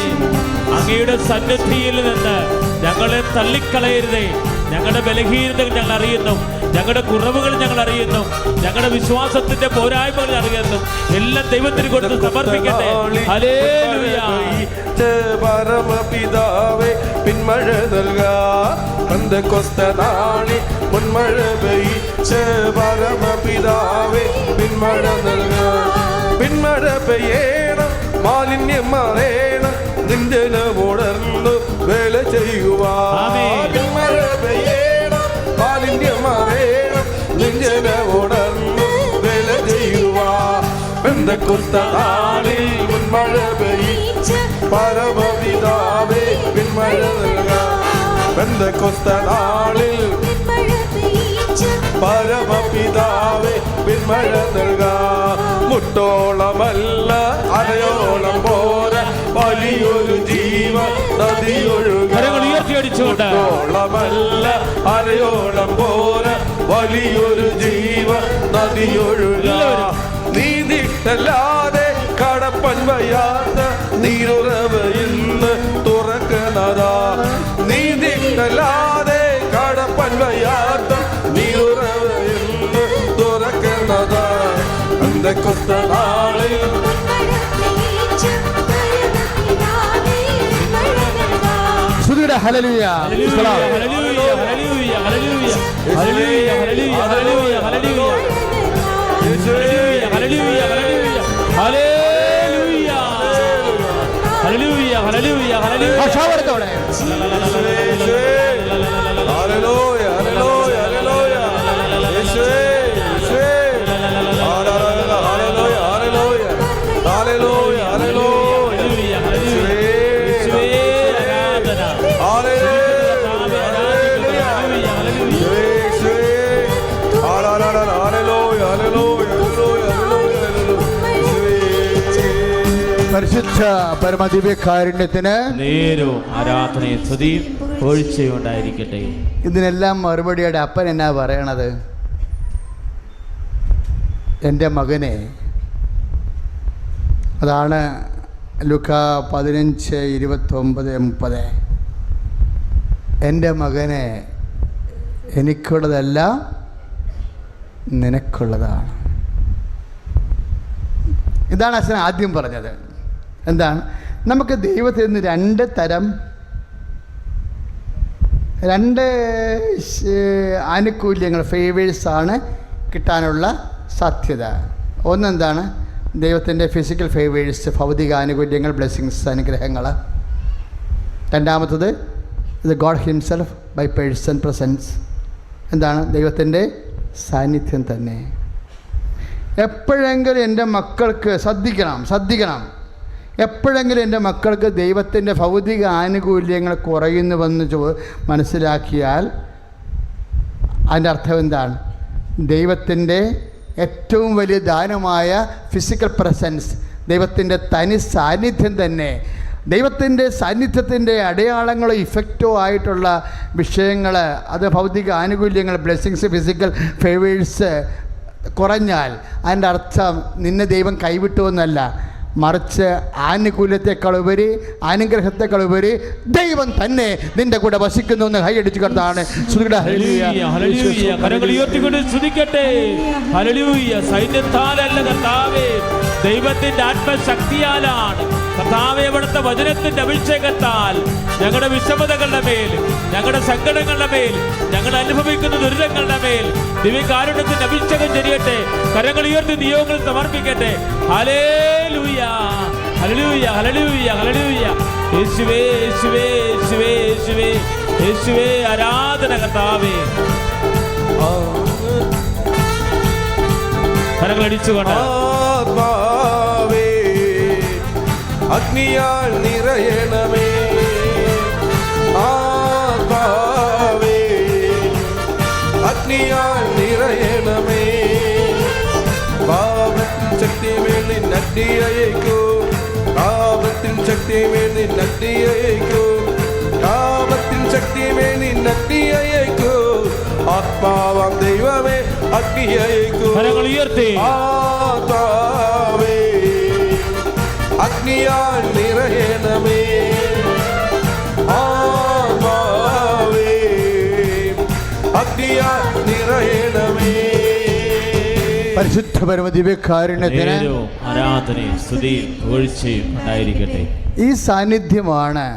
Speaker 1: അങ്ങയുടെ സന്നിധിയിൽ നിന്ന് ഞങ്ങളെ തള്ളിക്കളയരുതേ. ഞങ്ങളുടെ ബലഹീനതകൾ ഞങ്ങൾ അറിയുന്നു, ഞങ്ങളുടെ കുറവുകൾ ഞങ്ങൾ അറിയുന്നു, ഞങ്ങളുടെ വിശ്വാസത്തിന്റെ പോരായ്മകൾ അറിയുന്നു. എല്ലാം ദൈവത്തിന് കൊടുത്ത് സമർപ്പിക്കട്ടെ. ഹല്ലേലൂയ.
Speaker 2: പരമപിതാവേ, പിന്മഴ നൽകാ പെന്തക്കോസ്തനാളിൽ പൊന്മഴ പെയ്ച്ച പരമപിതാവേ, പിന്മഴ നൽകാ. പിന്മഴ പെയ്യണം, മാലിന്യം മാറേണം, നിന്റെ ഉണർന്നു വേല ചെയ്യുവാ. പിന്മഴ പെയ്യണം, മാലിന്യം മാറേണം, നിന്റെ ഉണർന്നു വേല പെന്തക്കോസ്തനാളിൽ മുൻമഴ പെയ്ച്ച പരമപിതാവേ പിന്മഴ നൽകാം. പെന്തക്കോസ്തനാളിൽ പരമപിതാവേ പിന്മഴ നൽകാം. മുട്ടോളമല്ല അരയോളം പോരാ വലിയൊരു ജീവ നദിയൊഴുകാം. മുട്ടോളമല്ല അരയോളം പോരാ വലിയൊരു ജീവ നദിയൊഴുകാം. നീതിട്ടല്ലാതെ കടപ്പൻ വയ്യാത്ത നീരുറവ ഇന്ന് തുറക്കുന്നതാ. നീതിട്ടല്ലാതെ കടപ്പൻ വയ്യാത്ത നീരുറവ ഇന്ന് തുറക്കുന്നതാ. പെന്തക്കോസ്തനാളിൽ
Speaker 3: ശ്രുതിയുടെ ഹല്ലേലൂയ.
Speaker 1: ഹല്ലേലൂയ, ഹല്ലേലൂയ, ഹല്ലേലൂയ, ഹല്ലേലൂയ, ഹല്ലേലൂയ, ഹല്ലേലൂയ, ഹല്ലേലൂയ, ഹല്ലേലൂയ, ഹല്ലേലൂയ, ഹല്ലേലൂയ, ഹല്ലേലൂയ, ഹല്ലേലൂയ.
Speaker 3: ഭാഷാവർത്തോടെ
Speaker 2: ഹല്ലേലൂയ, ഹല്ലേലൂയ, ഹല്ലേലൂയ. യേശുവേ, യേശുവേ. ഹല്ലേലൂയ, ഹല്ലേലൂയ, ഹല്ലേലൂയ, ഹല്ലേലൂയ, ഹല്ലേലൂയ. യേശുവേ, യേശുവേ. ഹല്ലേലൂയ, ഹല്ലേലൂയ, ഹല്ലേലൂയ. യേശുവേ. ഹല്ലേലൂയ, ഹല്ലേലൂയ, ഹല്ലേലൂയ, ഹല്ലേലൂയ, ഹല്ലേലൂയ. യേശുവേ.
Speaker 3: പരിശുദ്ധ പരമദിവ്യകാരുണ്യത്തിന്
Speaker 1: നേരവും ആരാധനയും സ്തുതിയും പുകഴ്ചയും ഉണ്ടായിരിക്കട്ടെ.
Speaker 3: ഇതിനെല്ലാം മറുപടിയുടെ അപ്പൻ എന്നാ പറയണത്? എൻ്റെ മകനെ, അതാണ് ലൂക്കാ 15:29-30. എൻ്റെ മകനെ, എനിക്കുള്ളതെല്ലാം നിനക്കുള്ളതാണ്. ഇതാണ് അച്ഛൻ ആദ്യം പറഞ്ഞത്. എന്താണ്? നമുക്ക് ദൈവത്തിൽ നിന്ന് രണ്ട് ആനുകൂല്യങ്ങൾ, ഫേവേഴ്സാണ് കിട്ടാനുള്ള സാധ്യത. ഒന്നെന്താണ്? ദൈവത്തിൻ്റെ ഫിസിക്കൽ ഫേവേഴ്സ്, ഭൗതിക ആനുകൂല്യങ്ങൾ, ബ്ലെസ്സിങ്സ്, അനുഗ്രഹങ്ങൾ. രണ്ടാമത്തത് ഇത് God himself by person presence. എന്താണ്? ദൈവത്തിൻ്റെ സാന്നിധ്യം തന്നെ. എപ്പോഴെങ്കിലും എൻ്റെ മക്കൾക്ക് ശ്രദ്ധിക്കണം, എപ്പോഴെങ്കിലും എൻ്റെ മക്കൾക്ക് ദൈവത്തിൻ്റെ ഭൗതിക ആനുകൂല്യങ്ങൾ കുറയുന്നുവെന്ന് മനസ്സിലാക്കിയാൽ അതിൻ്റെ അർത്ഥം എന്താണ്? ദൈവത്തിൻ്റെ ഏറ്റവും വലിയ ദാനമായ ഫിസിക്കൽ പ്രസൻസ്, ദൈവത്തിൻ്റെ തനി സാന്നിധ്യം തന്നെ, ദൈവത്തിൻ്റെ സാന്നിധ്യത്തിൻ്റെ അടയാളങ്ങളോ ഇഫക്റ്റോ ആയിട്ടുള്ള വിഷയങ്ങൾ, അത് ഭൗതിക ആനുകൂല്യങ്ങൾ, ബ്ലെസ്സിങ്സ്, ഫിസിക്കൽ ഫേവേഴ്സ് കുറഞ്ഞാൽ അതിൻ്റെ അർത്ഥം നിന്നെ ദൈവം കൈവിട്ടു എന്നല്ല, മറിച്ച് ആനുകൂല്യത്തെക്കാളുപരി, അനുഗ്രഹത്തെക്കാളുപരി ദൈവം തന്നെ നിന്റെ കൂടെ വസിക്കുന്നു എന്ന് കൈയടിച്ചു കർത്താണ്.
Speaker 1: കരങ്ങൾ ഉയർത്തിക്കൊണ്ട് സ്തുതിക്കട്ടെ. ഹല്ലേലൂയ. സൈന്യത്താലല്ല കർത്താവേ, ദൈവത്തിന്റെ ആത്മശക്തിയാലാണ് കർത്താവേ. അവിടുത്തെ വചനത്തിന്റെ അഭിഷേകത്താൽ ഞങ്ങളുടെ വിഷമതകളുടെ മേൽ, ഞങ്ങളുടെ സങ്കടങ്ങളുടെ മേൽ, ഞങ്ങൾ അനുഭവിക്കുന്ന ദുരിതങ്ങളുടെ മേൽ ദിവ്യകാരുണ്യത്തിന്റെ അഭിഷേകം ചെരിയട്ടെ. കരങ്ങൾ ഉയർത്തി നിയോഗങ്ങൾ സമർപ്പിക്കട്ടെ. ഹല്ലേലൂയ, ഹല്ലേലൂയ, ഹല്ലേലൂയ, ഹല്ലേലൂയ. യേശുവേ, യേശുവേ, യേശുവേ, യേശുവേ, യേശുവേ. ആരാധന കർത്താവേ. കരങ്ങൾ അടിച്ചുകൊണ്ട്
Speaker 2: ആത്മാവേ അഗ്നിയാൽ നിറയണമേ. ആത്മാവേ അഗ്നിയാൽ നിറയണമേ. പാപത്തിൻ ശക്തിമേൽ നിന്നഗ്നി അയക്കൂ. പാപത്തിൻ ശക്തിമേൽ നിന്നഗ്നി അയക്കൂ. പാപത്തിൻ ശക്തിമേൽ നിന്നഗ്നി അയക്കൂ. ആത്മാവാം ദൈവമേ അഗ്നി അയക്കൂ.
Speaker 1: കരങ്ങൾ ഉയർത്തി.
Speaker 2: ആത്മാവേ അഗ്നിയാൽ നിറയണമേ. ആത്മാവേ അഗ്നിയാൽ നിറയണമേ.
Speaker 3: പരിശുദ്ധ പരമദിവ്യകാരുണ്യത്തിന്
Speaker 1: ആരാധനയും സ്തുതിയും പുകഴ്ചയും ഉണ്ടായിരിക്കട്ടെ.
Speaker 3: ഈ സാന്നിധ്യമാണ്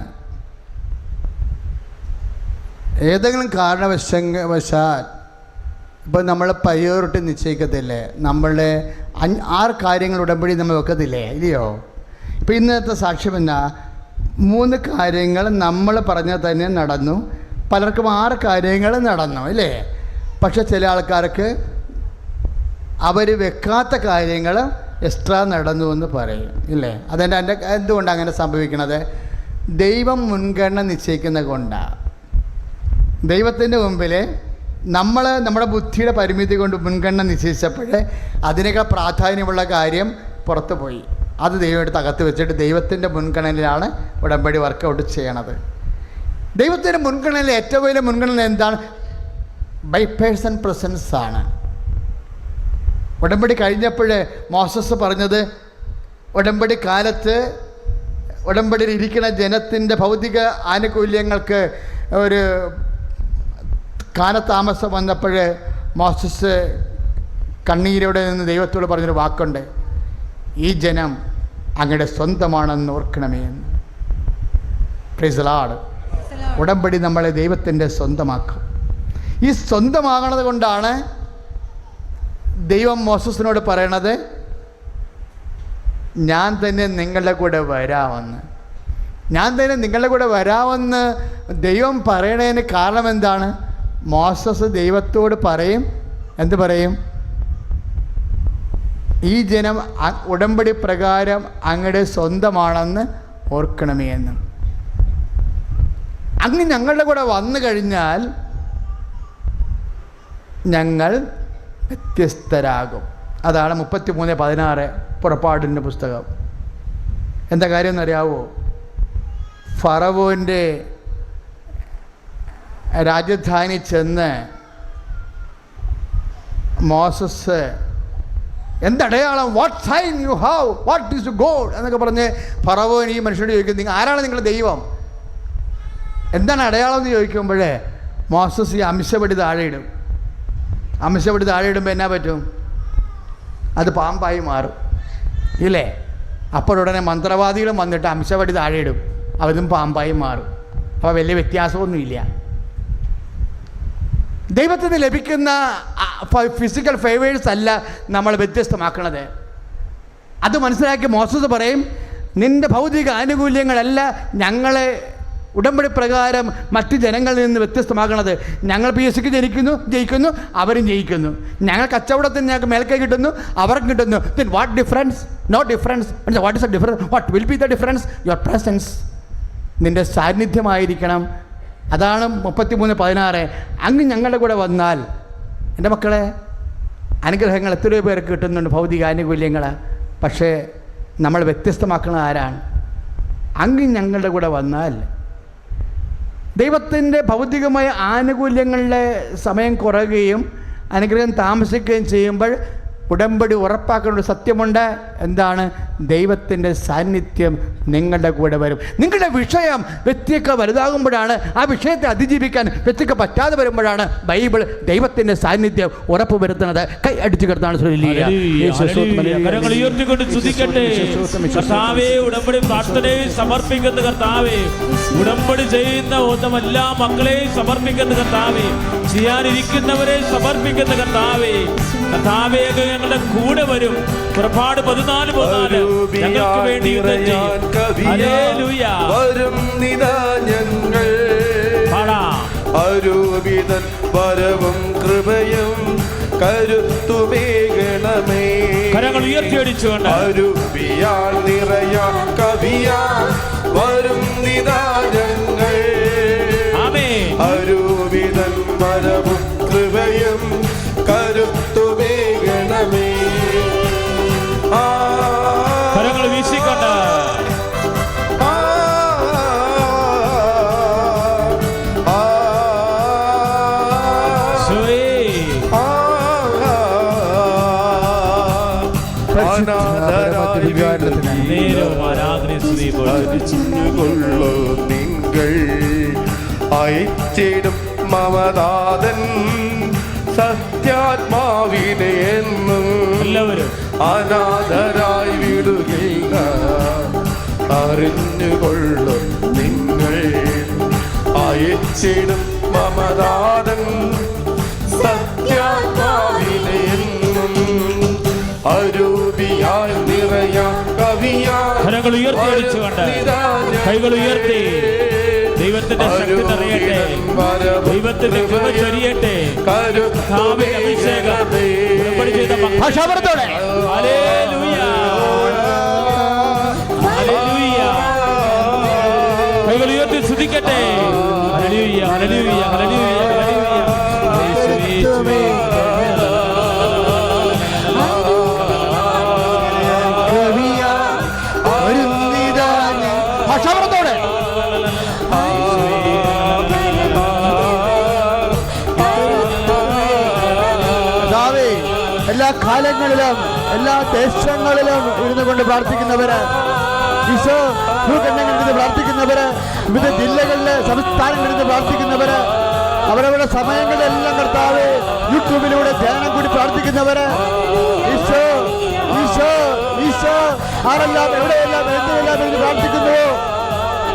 Speaker 3: ഏതെങ്കിലും കാരണവശാൽ ഇപ്പം നമ്മൾ പ്രയോറിറ്റി നിശ്ചയിക്കത്തില്ലേ? നമ്മളുടെ 6 കാര്യങ്ങൾ ഉടമ്പടി നമ്മൾ വെക്കത്തില്ലേ? ഇല്ലയോ? ഇപ്പം ഇന്നത്തെ സാക്ഷ്യം എന്നാ? 3 കാര്യങ്ങൾ നമ്മൾ പറഞ്ഞാൽ തന്നെ നടന്നു. പലർക്കും 6 കാര്യങ്ങൾ നടന്നു, അല്ലേ? പക്ഷെ ചില ആൾക്കാർക്ക് അവർ വെക്കാത്ത കാര്യങ്ങൾ എക്സ്ട്രാ നടന്നു എന്ന് പറയും ഇല്ലേ? അതെൻ്റെ എന്തുകൊണ്ടാണ് അങ്ങനെ സംഭവിക്കണത്? ദൈവം മുൻഗണന നിശ്ചയിക്കുന്നത് കൊണ്ടാണ്. ദൈവത്തിൻ്റെ മുമ്പിൽ നമ്മുടെ ബുദ്ധിയുടെ പരിമിതി കൊണ്ട് മുൻഗണന നിശ്ചയിച്ചപ്പോൾ അതിനേക്കാൾ പ്രാധാന്യമുള്ള കാര്യം പുറത്തു പോയി. അത് ദൈവം എടുത്ത് അകത്ത് വെച്ചിട്ട് ദൈവത്തിൻ്റെ മുൻഗണനയിലാണ് ഉടമ്പടി വർക്കൗട്ട് ചെയ്യണത്. ദൈവത്തിൻ്റെ മുൻഗണനയിൽ ഏറ്റവും വലിയ മുൻഗണന എന്താണ്? ബൈ പേഴ്സൺ പ്രസൻസ് ആണ്. ഉടമ്പടി കഴിഞ്ഞപ്പോൾ മോസസ് പറഞ്ഞത്, ഉടമ്പടി കാലത്ത് ഉടമ്പടിയിൽ ഇരിക്കുന്ന ജനത്തിൻ്റെ ഭൗതിക ആനുകൂല്യങ്ങൾക്ക് ഒരു കാലതാമസം വന്നപ്പോൾ മോസസ് കണ്ണീരോടെ നിന്ന് ദൈവത്തോട് പറഞ്ഞൊരു വാക്കുണ്ട്, ഈ ജനം അങ്ങയുടെ സ്വന്തമാണെന്ന് ഓർക്കണമേ എന്ന്. Price the Lord. ഉടമ്പടി നമ്മളെ ദൈവത്തിൻ്റെ സ്വന്തമാക്കും. ഈ സ്വന്തമാകണത് കൊണ്ടാണ് ദൈവം മോസസിനോട് പറയണത്, ഞാൻ തന്നെ നിങ്ങളുടെ കൂടെ വരാമെന്ന്. ഞാൻ തന്നെ നിങ്ങളുടെ കൂടെ വരാമെന്ന് ദൈവം പറയണതിന് കാരണം എന്താണ്? മോസസ് ദൈവത്തോട് പറയും, എന്ത് പറയും? ഈ ജനം ഉടമ്പടി പ്രകാരം അങ്ങയുടെ സ്വന്തമാണെന്ന് ഓർക്കണമേ എന്ന്. അങ്ങ് ഞങ്ങളുടെ കൂടെ വന്നു കഴിഞ്ഞാൽ ഞങ്ങൾ വ്യത്യസ്തരാകും. അതാണ് 33:16 പുറപ്പാടിൻ്റെ പുസ്തകം. എന്താ കാര്യം എന്നറിയാവോ? ഫറവോൻ്റെ രാജധാനി ചെന്ന് മോസസ് എന്തടയാളം, what sign you have, what is you God എന്നൊക്കെ പറഞ്ഞ് ഫറവോൻ ഈ മനുഷ്യനോട് ചോദിക്കും, ആരാണ് നിങ്ങളുടെ ദൈവം, എന്താണ് അടയാളം എന്ന് ചോദിക്കുമ്പോഴേ മോസസ് ഈ അംശപടി താഴെയിടും. അംശപടി താഴെയിടുമ്പോൾ എന്നാ പറ്റും? അത് പാമ്പായി മാറും ഇല്ലേ? അപ്പോഴുടനെ മന്ത്രവാദികളും വന്നിട്ട് അംശപടി താഴെയിടും, അവരും പാമ്പായി മാറും. അപ്പോൾ വലിയ വ്യത്യാസമൊന്നുമില്ല. ദൈവത്തിന് ലഭിക്കുന്ന ഫിസിക്കൽ ഫേവേഴ്സ് അല്ല നമ്മൾ വ്യത്യസ്തമാക്കണത്. അത് മനസ്സിലാക്കി മോസസ് പറയും, നിൻ്റെ ഭൗതിക ആനുകൂല്യങ്ങളല്ല ഞങ്ങളെ ഉടമ്പടി പ്രകാരം മറ്റ് ജനങ്ങളിൽ നിന്ന് വ്യത്യസ്തമാക്കണത്. ഞങ്ങൾ PSCക്ക് ജയിക്കുന്നു, അവരും ജയിക്കുന്നു. ഞങ്ങൾ കച്ചവടത്തിന് ഞങ്ങൾക്ക് മേൽക്കൈ കിട്ടുന്നു, അവർക്കും കിട്ടുന്നു. Then what difference? No difference. What is the difference? What will be the difference? Your presence, നിൻ്റെ സാന്നിധ്യമായിരിക്കണം. അതാണ് 33:16. അങ്ങ് ഞങ്ങളുടെ കൂടെ വന്നാൽ, എൻ്റെ മക്കളെ, അനുഗ്രഹങ്ങൾ എത്രയോ പേർക്ക് കിട്ടുന്നുണ്ട്, ഭൗതിക ആനുകൂല്യങ്ങൾ. പക്ഷേ നമ്മൾ വ്യത്യസ്തമാക്കുന്നത് ആരാണ്? അങ്ങ് ഞങ്ങളുടെ കൂടെ വന്നാൽ ദൈവത്തിൻ്റെ ഭൗതികമായ ആനുകൂല്യങ്ങളുടെ സമയം കുറയുകയും അനുഗ്രഹം താമസിക്കുകയും ചെയ്യുമ്പോൾ ഉടമ്പടി ഉറപ്പാക്കേണ്ട ഒരു സത്യമുണ്ട്. എന്താണ്? ദൈവത്തിൻ്റെ സാന്നിധ്യം നിങ്ങളുടെ കൂടെ വരും. നിങ്ങളുടെ വിഷയം വ്യക്തിയൊക്കെ വലുതാകുമ്പോഴാണ്, ആ വിഷയത്തെ അതിജീവിക്കാൻ വ്യക്തിക്ക് പറ്റാതെ വരുമ്പോഴാണ് ബൈബിൾ ദൈവത്തിൻ്റെ സാന്നിധ്യം ഉറപ്പ് വരുത്തുന്നത്. കൈ അടിച്ചു കിടത്താണ്.
Speaker 1: ഉടമ്പടി പ്രാർത്ഥനയെ സമർപ്പിക്കുന്ന കർത്താവേ, ഉടമ്പടി ചെയ്യുന്ന എല്ലാ മക്കളെയും സമർപ്പിക്കുന്ന കർത്താവേ, ചെയ്യാനിരിക്കുന്നവരെ സമർപ്പിക്കുന്ന കർത്താവേ, കർത്താവേ ഞങ്ങളുടെ കൂടെ വരും. പുറപ്പാട് 14:14 ഞങ്ങൾക്ക് വേണ്ടി
Speaker 2: വരും നിതാ ഞങ്ങൾ അരൂപിതൻ വരവും കൃപയും കരുത്തുമേകണമേ.
Speaker 1: കരങ്ങൾ ഉയർത്തിയടിച്ചുകൊണ്ട്
Speaker 2: അരൂപിയാൽ നിറയാ കവിയാ വരും നിതാ ഞങ്ങൾ അരൂപിതൻ വരവും കൃപയും കരുത്തുമേകണമേ.
Speaker 1: കരങ്ങൾ വീശിക്കൊണ്ട്
Speaker 2: നിങ്ങൾ അയച്ചിടും മമതാതൻ സത്യാത്മാവിനെ എന്നും
Speaker 1: എല്ലാവരും
Speaker 2: അനാഥരായി വിടുകയില്ല. അറിഞ്ഞുകൊള്ളും നിങ്ങൾ അയച്ചിടും മമതാതൻ സത്യാത്മാവിനെ എന്നും അരൂപിയായി നിറയാ കവിയാ.
Speaker 1: കരങ്ങൾ ഉയർത്തി അടിച്ചുകൊണ്ട് കൈകൾ ഉയർത്തി ദൈവത്തിന്റെ ശക്തി നിറയട്ടെ, ദൈവത്തിന്റെ കൃപ ചൊരിയട്ടെ, കർത്താവിന്റെ അഭിഷേകം ഉടമ്പടി ചെയ്ത
Speaker 3: ഭാഷാപരത്തോടെ
Speaker 1: ഹല്ലേലൂയ, ഹല്ലേലൂയ. കൈകൾ ഉയർത്തി സ്തുതിക്കട്ടെ. ഹല്ലേലൂയ, ഹല്ലേലൂയ, ഹല്ലേലൂയ, ഹല്ലേലൂയ. യേശുവേ, യേശുവേ.
Speaker 3: ഭാഷാപരത്തോടെ എല്ലാ കാലങ്ങളിലും എല്ലാ ദേശങ്ങളിലും ഇരുന്നു കൊണ്ട് പ്രാർത്ഥിക്കുന്നവര്, ഈശോ ഭൂഖണ്ഡങ്ങളിൽ പ്രാർത്ഥിക്കുന്നവര്, വിവിധ ജില്ലകളിലെ സംസ്ഥാനങ്ങളിൽ പ്രാർത്ഥിക്കുന്നവര്, അവരവരുടെ സമയങ്ങളിലെല്ലാം കർത്താവ് യൂട്യൂബിലൂടെ ധ്യാനം കൂടി പ്രാർത്ഥിക്കുന്നവര്, ഈശോ ഈശോ ഈശോ ആരെല്ലാം എവിടെയെല്ലാം എന്തെല്ലാം എന്ന് പ്രാർത്ഥിക്കുന്നുവോ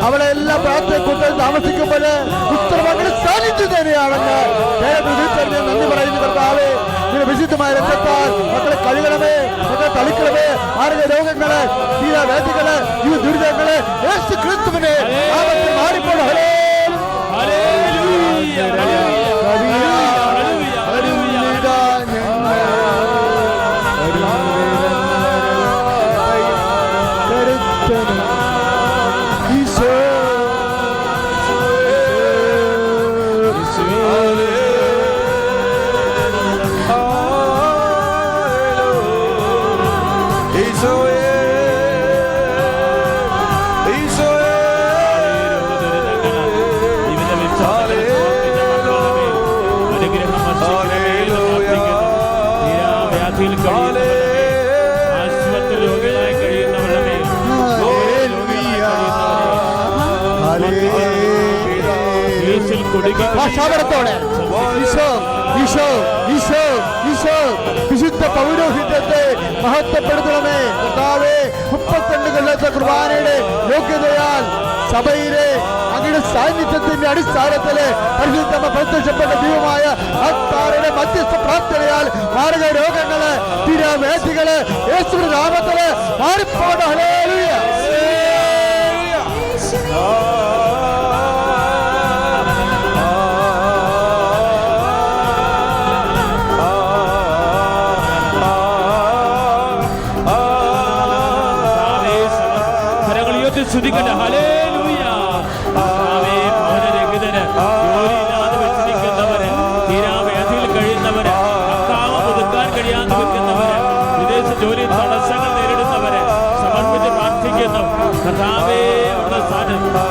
Speaker 3: അവളെ എല്ലാം പ്രാർത്ഥന കൂട്ടൽ താമസിക്കുമ്പോൾ ഉത്തരവാദികൾ സാന്നിധ്യം തന്നെയാണെന്ന് നന്ദി പറയുന്നു കർത്താവേ. നിന്റെ വിശുദ്ധമായ രക്തത്താൽ മക്കളെ കഴുകണമേ, മക്കളെ തളിക്കണമേ. ആരോഗ്യ രോഗങ്ങള്, തീരാവേദികള്, ഈ ദുരിതങ്ങള് യേശു ക്രിസ്തുവിനെ മാറിപ്പോണ ഭാഷാപരത്തോടെ ഈശോ ഈശോ ഈശോ ഈശോ വിശുദ്ധ പൗരോഹിത്യത്തെ മഹത്വപ്പെടുത്തണമേ കർത്താവേ. 32 കൊല്ലത്തെ കുർബാനയുടെ യോഗ്യതയാൽ സഭയിലെ അങ്ങയുടെ സാന്നിധ്യത്തിന്റെ അടിസ്ഥാനത്തില് പരിശുദ്ധമ പ്രത്യക്ഷപ്പെട്ട ദൈവമായ ആത്മാരുടെ മധ്യസ്ഥ പ്രാർത്ഥനയാൽ മാരക രോഗങ്ങള്, തീരാവേദികള് യേശുവിന്റെ നാമത്തില് മാറിപ്പോണ. ഹല്ലേലൂയ.
Speaker 1: സ്തുതിക്കട്ടെ. ഹല്ലേലൂയ. ഭവനരഹിതര്, ജോലിയില്ലാതെ വെച്ചിരിക്കുന്നവര്, തീരാവേദിയിൽ കഴിയുന്നവര്, അക്കാമം പുതുക്കാൻ കഴിയാതെ വെക്കുന്നവര്, വിദേശ ജോലി തടസ്സങ്ങൾ നേരിടുന്നവര് സമർപ്പിച്ച് പ്രാർത്ഥിക്കുന്നു. കർത്താവേ,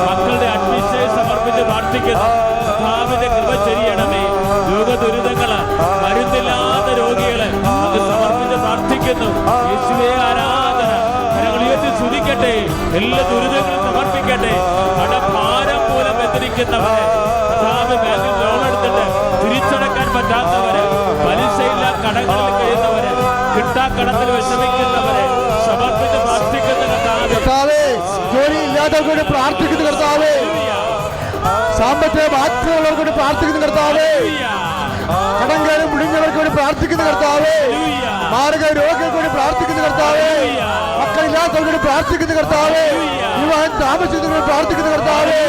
Speaker 1: മക്കളുടെ അഡ്മിഷൻ സമർപ്പിച്ച് പ്രാർത്ഥിക്കുന്നു. കർത്താവിന്റെ കൃപ ചൊരിയണമേ. രോഗദുരിതങ്ങള്, മരുന്നില്ലാത്ത രോഗികള് അത് സമർപ്പിച്ച് പ്രാർത്ഥിക്കുന്നു. യേശുവേ ആരാധന. കരങ്ങളുയർത്തി സ്തുതിക്കട്ടെ. എല്ലാ ദുരിതങ്ങളും സമർപ്പിക്കട്ടെ. കടഭാരം മൂലം വ്യതിരിക്കുന്നവരെ, ബാങ്കിൽ ലോൺ എടുത്തിട്ട് തിരിച്ചടക്കാൻ പറ്റാത്തവരെ, പലിശയില്ലാ കടങ്ങളിൽ കഴിയുന്നവരെ, കിട്ടാക്കടത്തിൽ വിഷമിക്കുന്നവരെ സമർപ്പിച്ച് പ്രാർത്ഥിക്കുന്ന കർത്താവേ.
Speaker 3: ജോലി ഇല്ലാത്തവർക്ക് പ്രാർത്ഥിക്കുന്ന കർത്താവേ, സാമ്പത്തിക ബാധ്യതയുള്ളവർക്ക് വേണ്ടി പ്രാർത്ഥിക്കുന്ന കർത്താവേ, കടങ്കാരും മുടിഞ്ഞവർക്ക് വേണ്ടി പ്രാർത്ഥിക്കുന്ന കർത്താവേ, മാരക രോഗികൾക്ക് വേണ്ടി പ്രാർത്ഥിക്കുന്ന കർത്താവേ, മക്കളില്ലാത്തവർക്ക് വേണ്ടി പ്രാർത്ഥിക്കുന്ന കർത്താവേ, വിവാഹം താമസിക്കുന്നവരെ പ്രാർത്ഥിക്കുന്ന കർത്താവേ,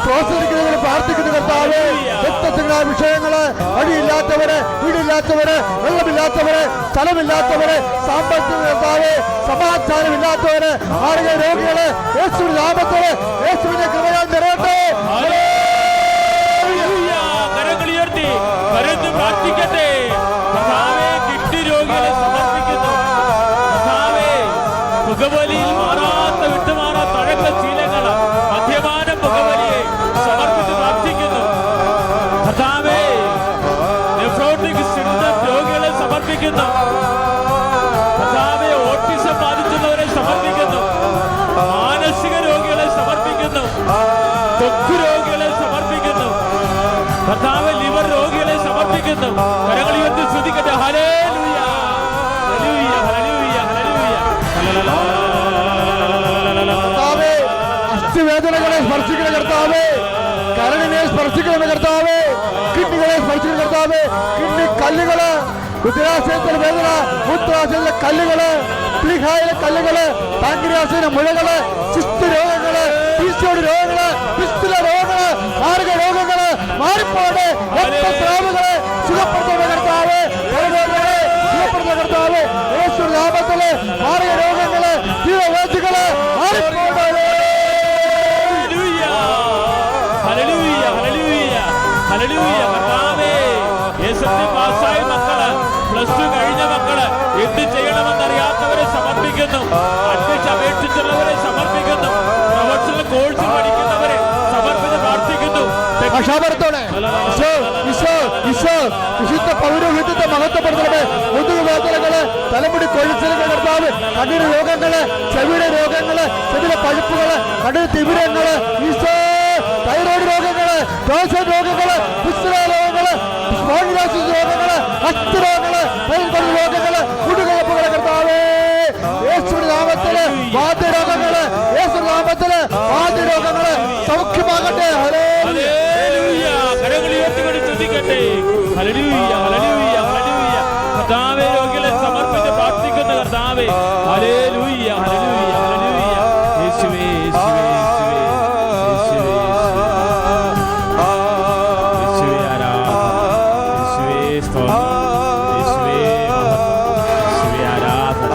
Speaker 3: പ്രോത്സാഹിക്കുന്നവരെ പ്രാർത്ഥിക്കുന്ന കർത്താവേ, വ്യത്യസ്തങ്ങളായ വിഷയങ്ങള്, വഴിയില്ലാത്തവരെ, വീടില്ലാത്തവരെ, വെള്ളമില്ലാത്തവരെ, സ്ഥലമില്ലാത്തവരെ, സാമ്പത്തിക കർത്താവേ, സമാധാനമില്ലാത്തവരെ, മാരക രോഗികള് യേശുവിന്റെ നാമത്തില് യേശുവിന്റെ കൃപയാൽ നിറയട്ടെ.
Speaker 1: പ്രാർത്ഥിക്കട്ടെ. കർത്താവേ, കിഡ്നി രോഗികളെ സമർപ്പിക്കുന്നു. കർത്താവേ, പുകവലിയിൽ മാറാത്ത വിട്ടുമാറാത്ത അഴക ശീലങ്ങള്, മദ്യപാനം, പുകവലിയെ സമർപ്പിച്ച് പ്രാർത്ഥിക്കുന്നു. കർത്താവേ, നെഫ്രോട്ടിക് സിൻഡ്രോം രോഗികളെ സമർപ്പിക്കുന്നു. കർത്താവേ, ഓട്ടിസം ബാധിച്ചുള്ളവരെ സമർപ്പിക്കുന്നു. മാനസിക രോഗികളെ സമർപ്പിക്കുന്നു. ത്വക്ക് രോഗികളെ സമർപ്പിക്കുന്നു. കർത്താവേ, ലിവർ രോഗികളെ സമർപ്പിക്കുന്നു. കരങ്ങൾ ഉയർത്തി സ്തുതിക്കട്ടെ. ഹല്ലേലൂയ, ഹല്ലേലൂയ, ഹല്ലേലൂയ, ഹല്ലേലൂയ.
Speaker 3: കർത്താവേ, അസ്ഥിവേദനകളെ സ്പർശിക്കുന്ന കർത്താവേ, കരളിനെ സ്പർശിക്കുന്ന കർത്താവേ, കിഡ്നികളെ സ്പർശിക്കുന്ന കർത്താവേ, കിഡ്നി കല്ലുകള്, ഉദരാശയത്തിലെ വേദന, മൂത്രാശയത്തിലെ കല്ലുകള്, പ്ലീഹായിലെ കല്ലുകള്, പാൻക്രിയാസിലെ മുഴകള്, സിസ്റ്റ് രോഗങ്ങള്, ഈശോയുടെ രോഗങ്ങള്, പിസ്തുല രോഗങ്ങള് മാറിപ്പോകട്ടെ. രക്തസ്രാവങ്ങളെ സുഖപ്പെടുത്തുന്ന കർത്താവേ, പലരോഗങ്ങളെ സുഖപ്പെടുത്തുന്ന കർത്താവേ, യേശുവിന്റെ നാമത്തില് മാറിയ രോഗങ്ങള് ജീവവേദികള് മാറിപ്പോകട്ടെ.
Speaker 1: ഹല്ലേലൂയ, ഹല്ലേലൂയ, ഹല്ലേലൂയ. കർത്താവേ, യേശുവിന്റെ പാസ്സായ മക്കള്, +2 കഴിഞ്ഞ മക്കള്, എന്ത് ചെയ്യണമെന്നറിയാത്തവരെ സമർപ്പിക്കുന്നു. അഡ്മിഷൻ അപേക്ഷിച്ചുള്ളവരെ സമർപ്പിക്കുന്നു. പ്രൊഫഷണൽ കോഴ്സ് പഠിക്കുന്നവരെ സമർപ്പിച്ച് പ്രാർത്ഥിക്കുന്നു.
Speaker 3: വിശുദ്ധ പൗരോഹിത്യത്തെ മഹത്വപ്പെടുത്തണമേ. മുതുകുവേദനകള്, തലമുടി കൊഴിച്ചിലുകൾ കർത്താവ്, കണ്ണിന് രോഗങ്ങള്, ചെവിയുടെ രോഗങ്ങള്, ചെവിയുടെ പഴുപ്പുകള്, കണ്ണിന് തിമിരങ്ങള്, ഈശോ, തൈറോയ്ഡ് രോഗങ്ങള്, ദോഷം രോഗങ്ങള്, രോഗങ്ങള്, സ്പോണ്ടിലോസിസ് രോഗങ്ങള്, അസ്ഥിരോഗങ്ങള്, രോഗങ്ങള്, കുടുകയപ്പുകളെ കർത്താവേ, യേശുവിന്റെ നാമത്തില് വാദ്യരോഗങ്ങള്, യേശുവിന്റെ നാമത്തില് വാദ്യരോഗങ്ങള് സൗഖ്യമാകട്ടെ.
Speaker 1: ഹല്ലേലൂയ. കരങ്ങൾ ഉയർത്തിക്കൊണ്ട് സ്തുതിക്കട്ടെ. ഹല്ലേലൂയ, ഹല്ലേലൂയ, ഹല്ലേലൂയ. കർത്താവേ, രോഗികളെ സമർപ്പിച്ച് പ്രാർത്ഥിക്കുന്ന കർത്താവേ, ഹല്ലേലൂയ, ഹല്ലേലൂയ, ഹല്ലേലൂയ. യേശുവേ, യേശുവേ, യേശുവേ, യേശുവേ, ആരാധന, യേശുവേ സ്തോത്രം, യേശുവേ മഹത്വം, യേശുവേ ആരാധന.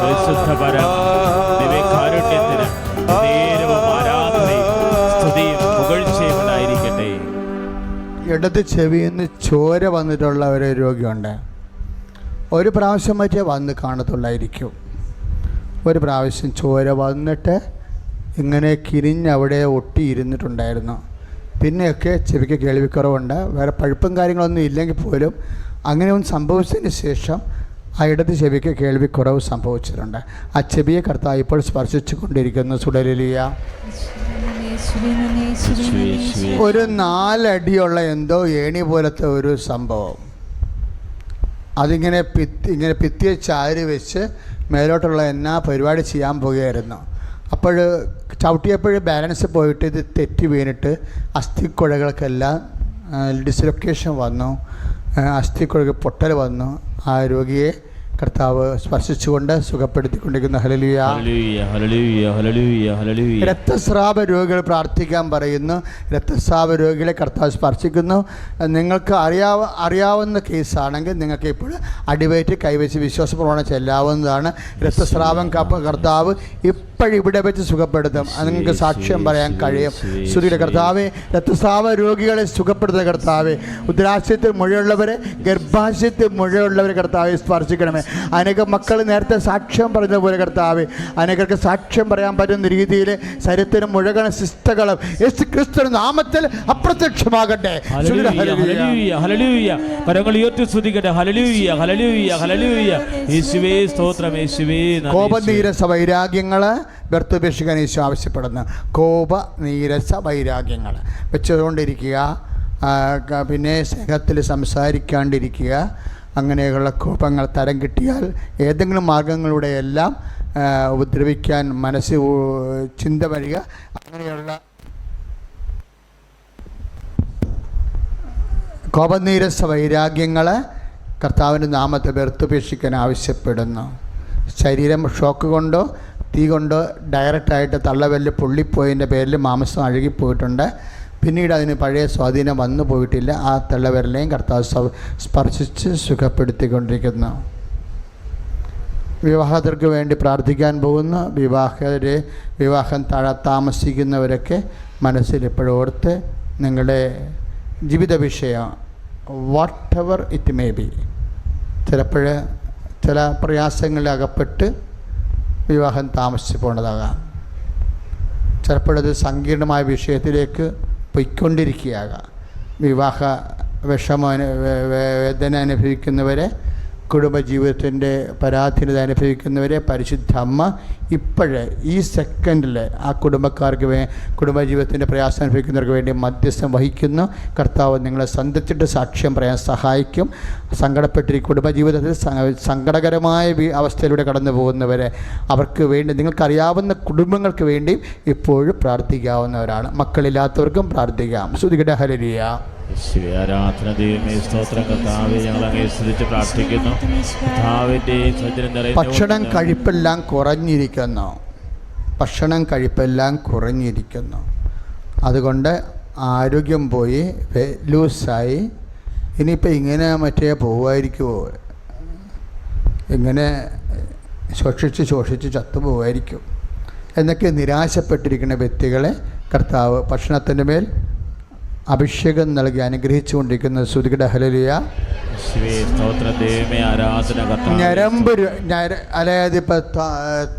Speaker 1: പരിശുദ്ധ പരമ ദിവ്യകാരുണ്യത്തിന് നേരവും ആരാധനയും സ്തുതിയും പുകഴ്ചയും ഉണ്ടായിരിക്കട്ടെ.
Speaker 3: ഇടത് ചെവിയിൽ നിന്ന് ചോര വന്നിട്ടുള്ള ഒരു രോഗിയുണ്ട്. ഒരു പ്രാവശ്യം മറ്റേ വന്ന് കാണത്തുള്ളായിരിക്കും. ഒരു പ്രാവശ്യം ചോര വന്നിട്ട് ഇങ്ങനെ കിരിഞ്ഞ് അവിടെ ഒട്ടിയിരുന്നിട്ടുണ്ടായിരുന്നു. പിന്നെയൊക്കെ ചെവിക്ക് കേൾവിക്കുറവുണ്ട്. വേറെ പഴുപ്പും കാര്യങ്ങളൊന്നും ഇല്ലെങ്കിൽ പോലും അങ്ങനെ ഒന്ന് സംഭവിച്ചതിന് ശേഷം ആ ഇടത് ചെവിക്ക് കേൾവിക്കുറവ് സംഭവിച്ചിട്ടുണ്ട്. ആ ചെവിയെ കർത്താവ് ഇപ്പോൾ സ്പർശിച്ചു കൊണ്ടിരിക്കുന്നു. സുടലിയ ഒരു 4 അടിയുള്ള എന്തോ ഏണി പോലത്തെ ഒരു സംഭവം, അതിങ്ങനെ ഇങ്ങനെ ഭിത്തിയെ ചാരി വെച്ച് മേലോട്ടുള്ള എന്നാ പരിപാടി ചെയ്യാൻ പോകുകയായിരുന്നു. അപ്പോൾ ചവിട്ടിയപ്പോൾ ബാലൻസ് പോയിട്ട് ഇത് തെറ്റി വീണിട്ട് അസ്ഥിക്കുഴകൾക്കെല്ലാം ഡിസ്ലൊക്കേഷൻ വന്നു, അസ്ഥിക്കുഴകൾ പൊട്ടൽ വന്നു. ആ രോഗിയെ കർത്താവ് സ്പർശിച്ചുകൊണ്ട് സുഖപ്പെടുത്തിക്കൊണ്ടിരിക്കുന്ന. ഹല്ലേലൂയ,
Speaker 1: ഹല്ലേലൂയ, ഹല്ലേലൂയ, ഹല്ലേലൂയ, ഹല്ലേലൂയ.
Speaker 3: രക്തസ്രാവ രോഗികൾ പ്രാർത്ഥിക്കാൻ പറയുന്നു. രക്തസ്രാവ രോഗികളെ കർത്താവ് സ്പർശിക്കുന്നു. നിങ്ങൾക്ക് അറിയാവുന്ന കേസാണെങ്കിൽ നിങ്ങൾക്ക് ഇപ്പോൾ അടിവയറ്റ് കൈവച്ച് വിശ്വാസപ്രമാണം ചെല്ലാവുന്നതാണ്. രക്തസ്രാവം കർത്താവ് ഇപ്പോഴിവിടെ വെച്ച് സുഖപ്പെടുത്തും. അത് നിങ്ങൾക്ക് സാക്ഷ്യം പറയാൻ കഴിയും. ശ്രുതിയുടെ കർത്താവെ, രക്തസ്രാവ രോഗികളെ സുഖപ്പെടുത്തുന്ന കർത്താവെ, ഉദരാശയത്തിൽ മുഴയുള്ളവരെ, ഗർഭാശയത്തിൽ മുഴയുള്ളവരെ കർത്താവെ സ്പർശിക്കണമേ. അനേകം മക്കൾ നേരത്തെ സാക്ഷ്യം പറഞ്ഞതുപോലെ കർത്താവെ, അനേകർക്ക് സാക്ഷ്യം പറയാൻ പറ്റുന്ന രീതിയിൽ ശരീരത്തിനും മുഴകളും സിസ്റ്റകളും യേശു ക്രിസ്തുവിന്റെ നാമത്തിൽ അപ്രത്യക്ഷമാകട്ടെ.
Speaker 1: കരങ്ങൾ ഉയർത്തി സ്തുതിക്കട്ടെ. ഹല്ലേലൂയ, ഹല്ലേലൂയ, ഹല്ലേലൂയ. യേശുവേ സ്തോത്രം, യേശുവേ.
Speaker 3: കോപനീരസ വൈരാഗ്യങ്ങള് വ്യർത്ഥപേക്ഷിക്കാൻ യേശു ആവശ്യപ്പെടുന്നു. കോപ നീരസ വൈരാഗ്യങ്ങൾ വെച്ചുകൊണ്ടിരിക്കുക, പിന്നെ സ്നേഹത്തിൽ സംസാരിക്കാണ്ടിരിക്കുക. അങ്ങനെയുള്ള കോപങ്ങൾ തരം കിട്ടിയാൽ ഏതെങ്കിലും മാർഗങ്ങളിലൂടെ എല്ലാം ഉപദ്രവിക്കാൻ മനസ്സ് ചിന്ത വരിക. അങ്ങനെയുള്ള കോപനീരസ വൈരാഗ്യങ്ങൾ കർത്താവിൻ്റെ നാമത്തെ വ്യർത്ഥപേക്ഷിക്കാൻ ആവശ്യപ്പെടുന്നു. ശരീരം ഷോക്ക് കൊണ്ടോ തീ കൊണ്ടോ ഡയറക്റ്റായിട്ട് തള്ളവെല്ല് പൊള്ളിപ്പോയതിൻ്റെ പേരിൽ മാംസം അഴുകിപ്പോയിട്ടുണ്ട്. പിന്നീട് അതിന് പഴയ സ്വാധീനം വന്നു പോയിട്ടില്ല. ആ തള്ളവിരലെയും കർത്താവ് സ്പർശിച്ച് സുഖപ്പെടുത്തിക്കൊണ്ടിരിക്കുന്നു. വിവാഹത്തിற்கு വേണ്ടി പ്രാർത്ഥിക്കാൻ പോകുന്ന വിവാഹം താമസിക്കുന്നവരൊക്കെ മനസ്സിൽ എപ്പോഴും ഓർത്ത് നിങ്ങളുടെ ജീവിത വിഷയം what ever it may be, ചിലപ്പോൾ ചില പ്രയാസങ്ങളിൽ അകപ്പെട്ട് വിവാഹം താമസിച്ച് പോകേണ്ടതാകാം. ചിലപ്പോഴത് സങ്കീർണമായ വിഷയത്തിലേക്ക് പൊയ്ക്കൊണ്ടിരിക്കുകയാകാം. വിവാഹ വേദന അനുഭവിക്കുന്നവരെ, കുടുംബജീവിതത്തിൻ്റെ പരാധീനത അനുഭവിക്കുന്നവരെ പരിശുദ്ധ അമ്മ ഇപ്പോഴേ ഈ സെക്കൻഡിൽ ആ കുടുംബജീവിതത്തിൻ്റെ പ്രയാസം അനുഭവിക്കുന്നവർക്ക് വേണ്ടി മധ്യസ്ഥം വഹിക്കുന്നു. കർത്താവ് നിങ്ങളെ സന്ധിച്ചിട്ട് സാക്ഷ്യം പറയാൻ സഹായിക്കും. കുടുംബജീവിതത്തിൽ സങ്കടകരമായ അവസ്ഥയിലൂടെ കടന്നു പോകുന്നവരെ, അവർക്ക് വേണ്ടി നിങ്ങൾക്കറിയാവുന്ന കുടുംബങ്ങൾക്ക് വേണ്ടിയും ഇപ്പോഴും പ്രാർത്ഥിക്കാവുന്നവരാണ്. മക്കളില്ലാത്തവർക്കും പ്രാർത്ഥിക്കാം. സ്തുതിക്കട്ടെ. ഹല്ലേലൂയ.
Speaker 1: ആരാധന ദൈവമേ, സ്തോത്രം കർത്താവേ, ഞങ്ങൾ അങ്ങേ സ്തുതിച്ച് പ്രാർത്ഥിക്കുന്നു.
Speaker 3: ഭക്ഷണം കഴിപ്പെല്ലാം കുറഞ്ഞിരിക്കുന്നു. അതുകൊണ്ട് ആരോഗ്യം പോയി, ലൂസായി, ഇനിയിപ്പോൾ ഇങ്ങനെ മറ്റേ പോവുമായിരിക്കുമോ, ഇങ്ങനെ ശോഷിച്ച് ചത്തുപോകുമായിരിക്കും എന്നൊക്കെ നിരാശപ്പെട്ടിരിക്കുന്ന വ്യക്തികളെ കർത്താവ് ഭക്ഷണത്തിൻ്റെ മേൽ അഭിഷേകം നൽകി അനുഗ്രഹിച്ചു കൊണ്ടിരിക്കുന്ന ശ്രുതികട ഹല്ലേലൂയ. ഞരമ്പ് അതായത് ഇപ്പോൾ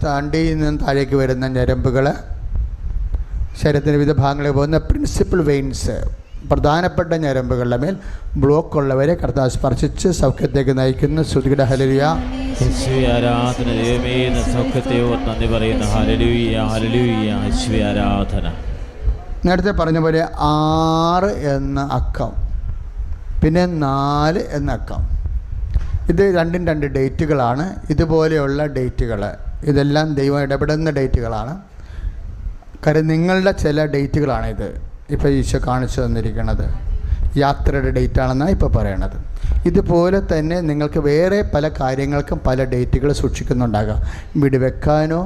Speaker 3: തണ്ടിയിൽ നിന്ന് താഴേക്ക് വരുന്ന ഞരമ്പുകൾ, ശരീരത്തിൻ്റെ വിവിധ ഭാഗങ്ങളിൽ പോകുന്ന പ്രിൻസിപ്പൽ വെയിൻസ്, പ്രധാനപ്പെട്ട ഞരമ്പുകളുടെ മേൽ ബ്ലോക്ക് ഉള്ളവരെ കർത്താവ് സ്പർശിച്ച് സൗഖ്യത്തേക്ക് നയിക്കുന്ന ശ്രുതികട ഹല്ലേലൂയ.
Speaker 1: ആരാധന ദൈവമേ, സൗഖ്യത്തെ നന്ദി പറയുന്നു. ഹല്ലേലൂയ, ഹല്ലേലൂയ, യേശുവേ ആരാധന.
Speaker 3: നേരത്തെ പറഞ്ഞ പോലെ 6 എന്ന അക്കം, പിന്നെ 4 എന്ന അക്കം, ഇത് രണ്ടും 2 ഡേറ്റുകളാണ്. ഇതുപോലെയുള്ള ഡേറ്റുകൾ ഇതെല്ലാം ദൈവം ഇടപെടുന്ന ഡേറ്റുകളാണ്. കാര്യം നിങ്ങളുടെ ചില ഡേറ്റുകളാണിത്. ഇപ്പോൾ ഈശോ കാണിച്ചു തന്നിരിക്കുന്നത് യാത്രയുടെ ഡേറ്റാണെന്നാണ് ഇപ്പോൾ പറയണത്. ഇതുപോലെ തന്നെ നിങ്ങൾക്ക് വേറെ പല കാര്യങ്ങൾക്കും പല ഡേറ്റുകൾ സൂക്ഷിക്കുന്നുണ്ടാകാം. വീട് വെക്കാനോ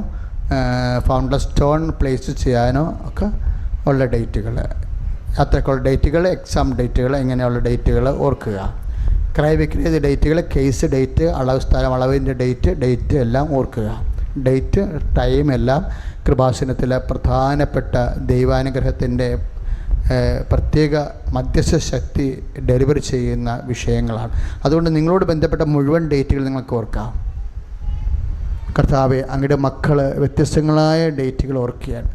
Speaker 3: ഫൗണ്ടർ സ്റ്റോൺ പ്ലേസ് ചെയ്യാനോ ഒക്കെ ഉള്ള ഡേറ്റുകൾ, യാത്രക്കുള്ള ഡേറ്റുകൾ, എക്സാം ഡേറ്റുകൾ, ഇങ്ങനെയുള്ള ഡേറ്റുകൾ ഓർക്കുക. ക്രയവിക്രയ ഡേറ്റുകൾ, കേസ് ഡേറ്റ്, അളവിൻ്റെ ഡേറ്റ് എല്ലാം ഓർക്കുക. ഡേറ്റ്, ടൈം എല്ലാം കൃപാസനത്തിലെ പ്രധാനപ്പെട്ട ദൈവാനുഗ്രഹത്തിൻ്റെ പ്രത്യേക മധ്യസ്ഥ ശക്തി ഡെലിവറി ചെയ്യുന്ന വിഷയങ്ങളാണ്. അതുകൊണ്ട് നിങ്ങളോട് ബന്ധപ്പെട്ട മുഴുവൻ ഡേറ്റുകൾ നിങ്ങൾക്ക് ഓർക്കാം. കർത്താവെ, അങ്ങയുടെ മക്കൾ വ്യത്യസ്തങ്ങളായ ഡേറ്റുകൾ ഓർക്കുകയാണ്.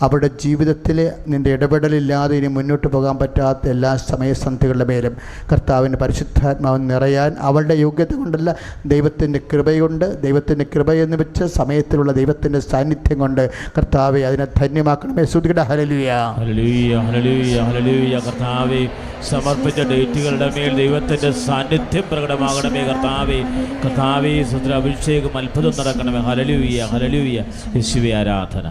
Speaker 3: അവരുടെ ജീവിതത്തിൽ നിൻ്റെ ഇടപെടലില്ലാതെ ഇനി മുന്നോട്ട് പോകാൻ പറ്റാത്ത എല്ലാ സമയസന്ധികളുടെ മേലും കർത്താവിൻ്റെ പരിശുദ്ധാത്മാവ് നിറയാൻ, അവളുടെ യോഗ്യത കൊണ്ടല്ല, ദൈവത്തിൻ്റെ കൃപയുണ്ട്. ദൈവത്തിൻ്റെ കൃപയെന്ന് വെച്ച് സമയത്തിലുള്ള ദൈവത്തിൻ്റെ സാന്നിധ്യം കൊണ്ട് കർത്താവെ അതിനെ ധന്യമാക്കണമേ. സ്തുതിക്കട്ടെ. ഹല്ലേലൂയ,
Speaker 1: ഹല്ലേലൂയ, ഹല്ലേലൂയ, ഹല്ലേലൂയ. കർത്താവെ, സമർപ്പിച്ച ഡേറ്റുകളുടെ മേൽ ദൈവത്തിൻ്റെ സാന്നിധ്യം പ്രകടമാകണമേ. കർത്താവെ, സുദ്ര അഭിഷേകം അത്ഭുതം നടക്കണമേ. ഹല്ലേലൂയ, ഹല്ലേലൂയ, യേശുവേ ആരാധന.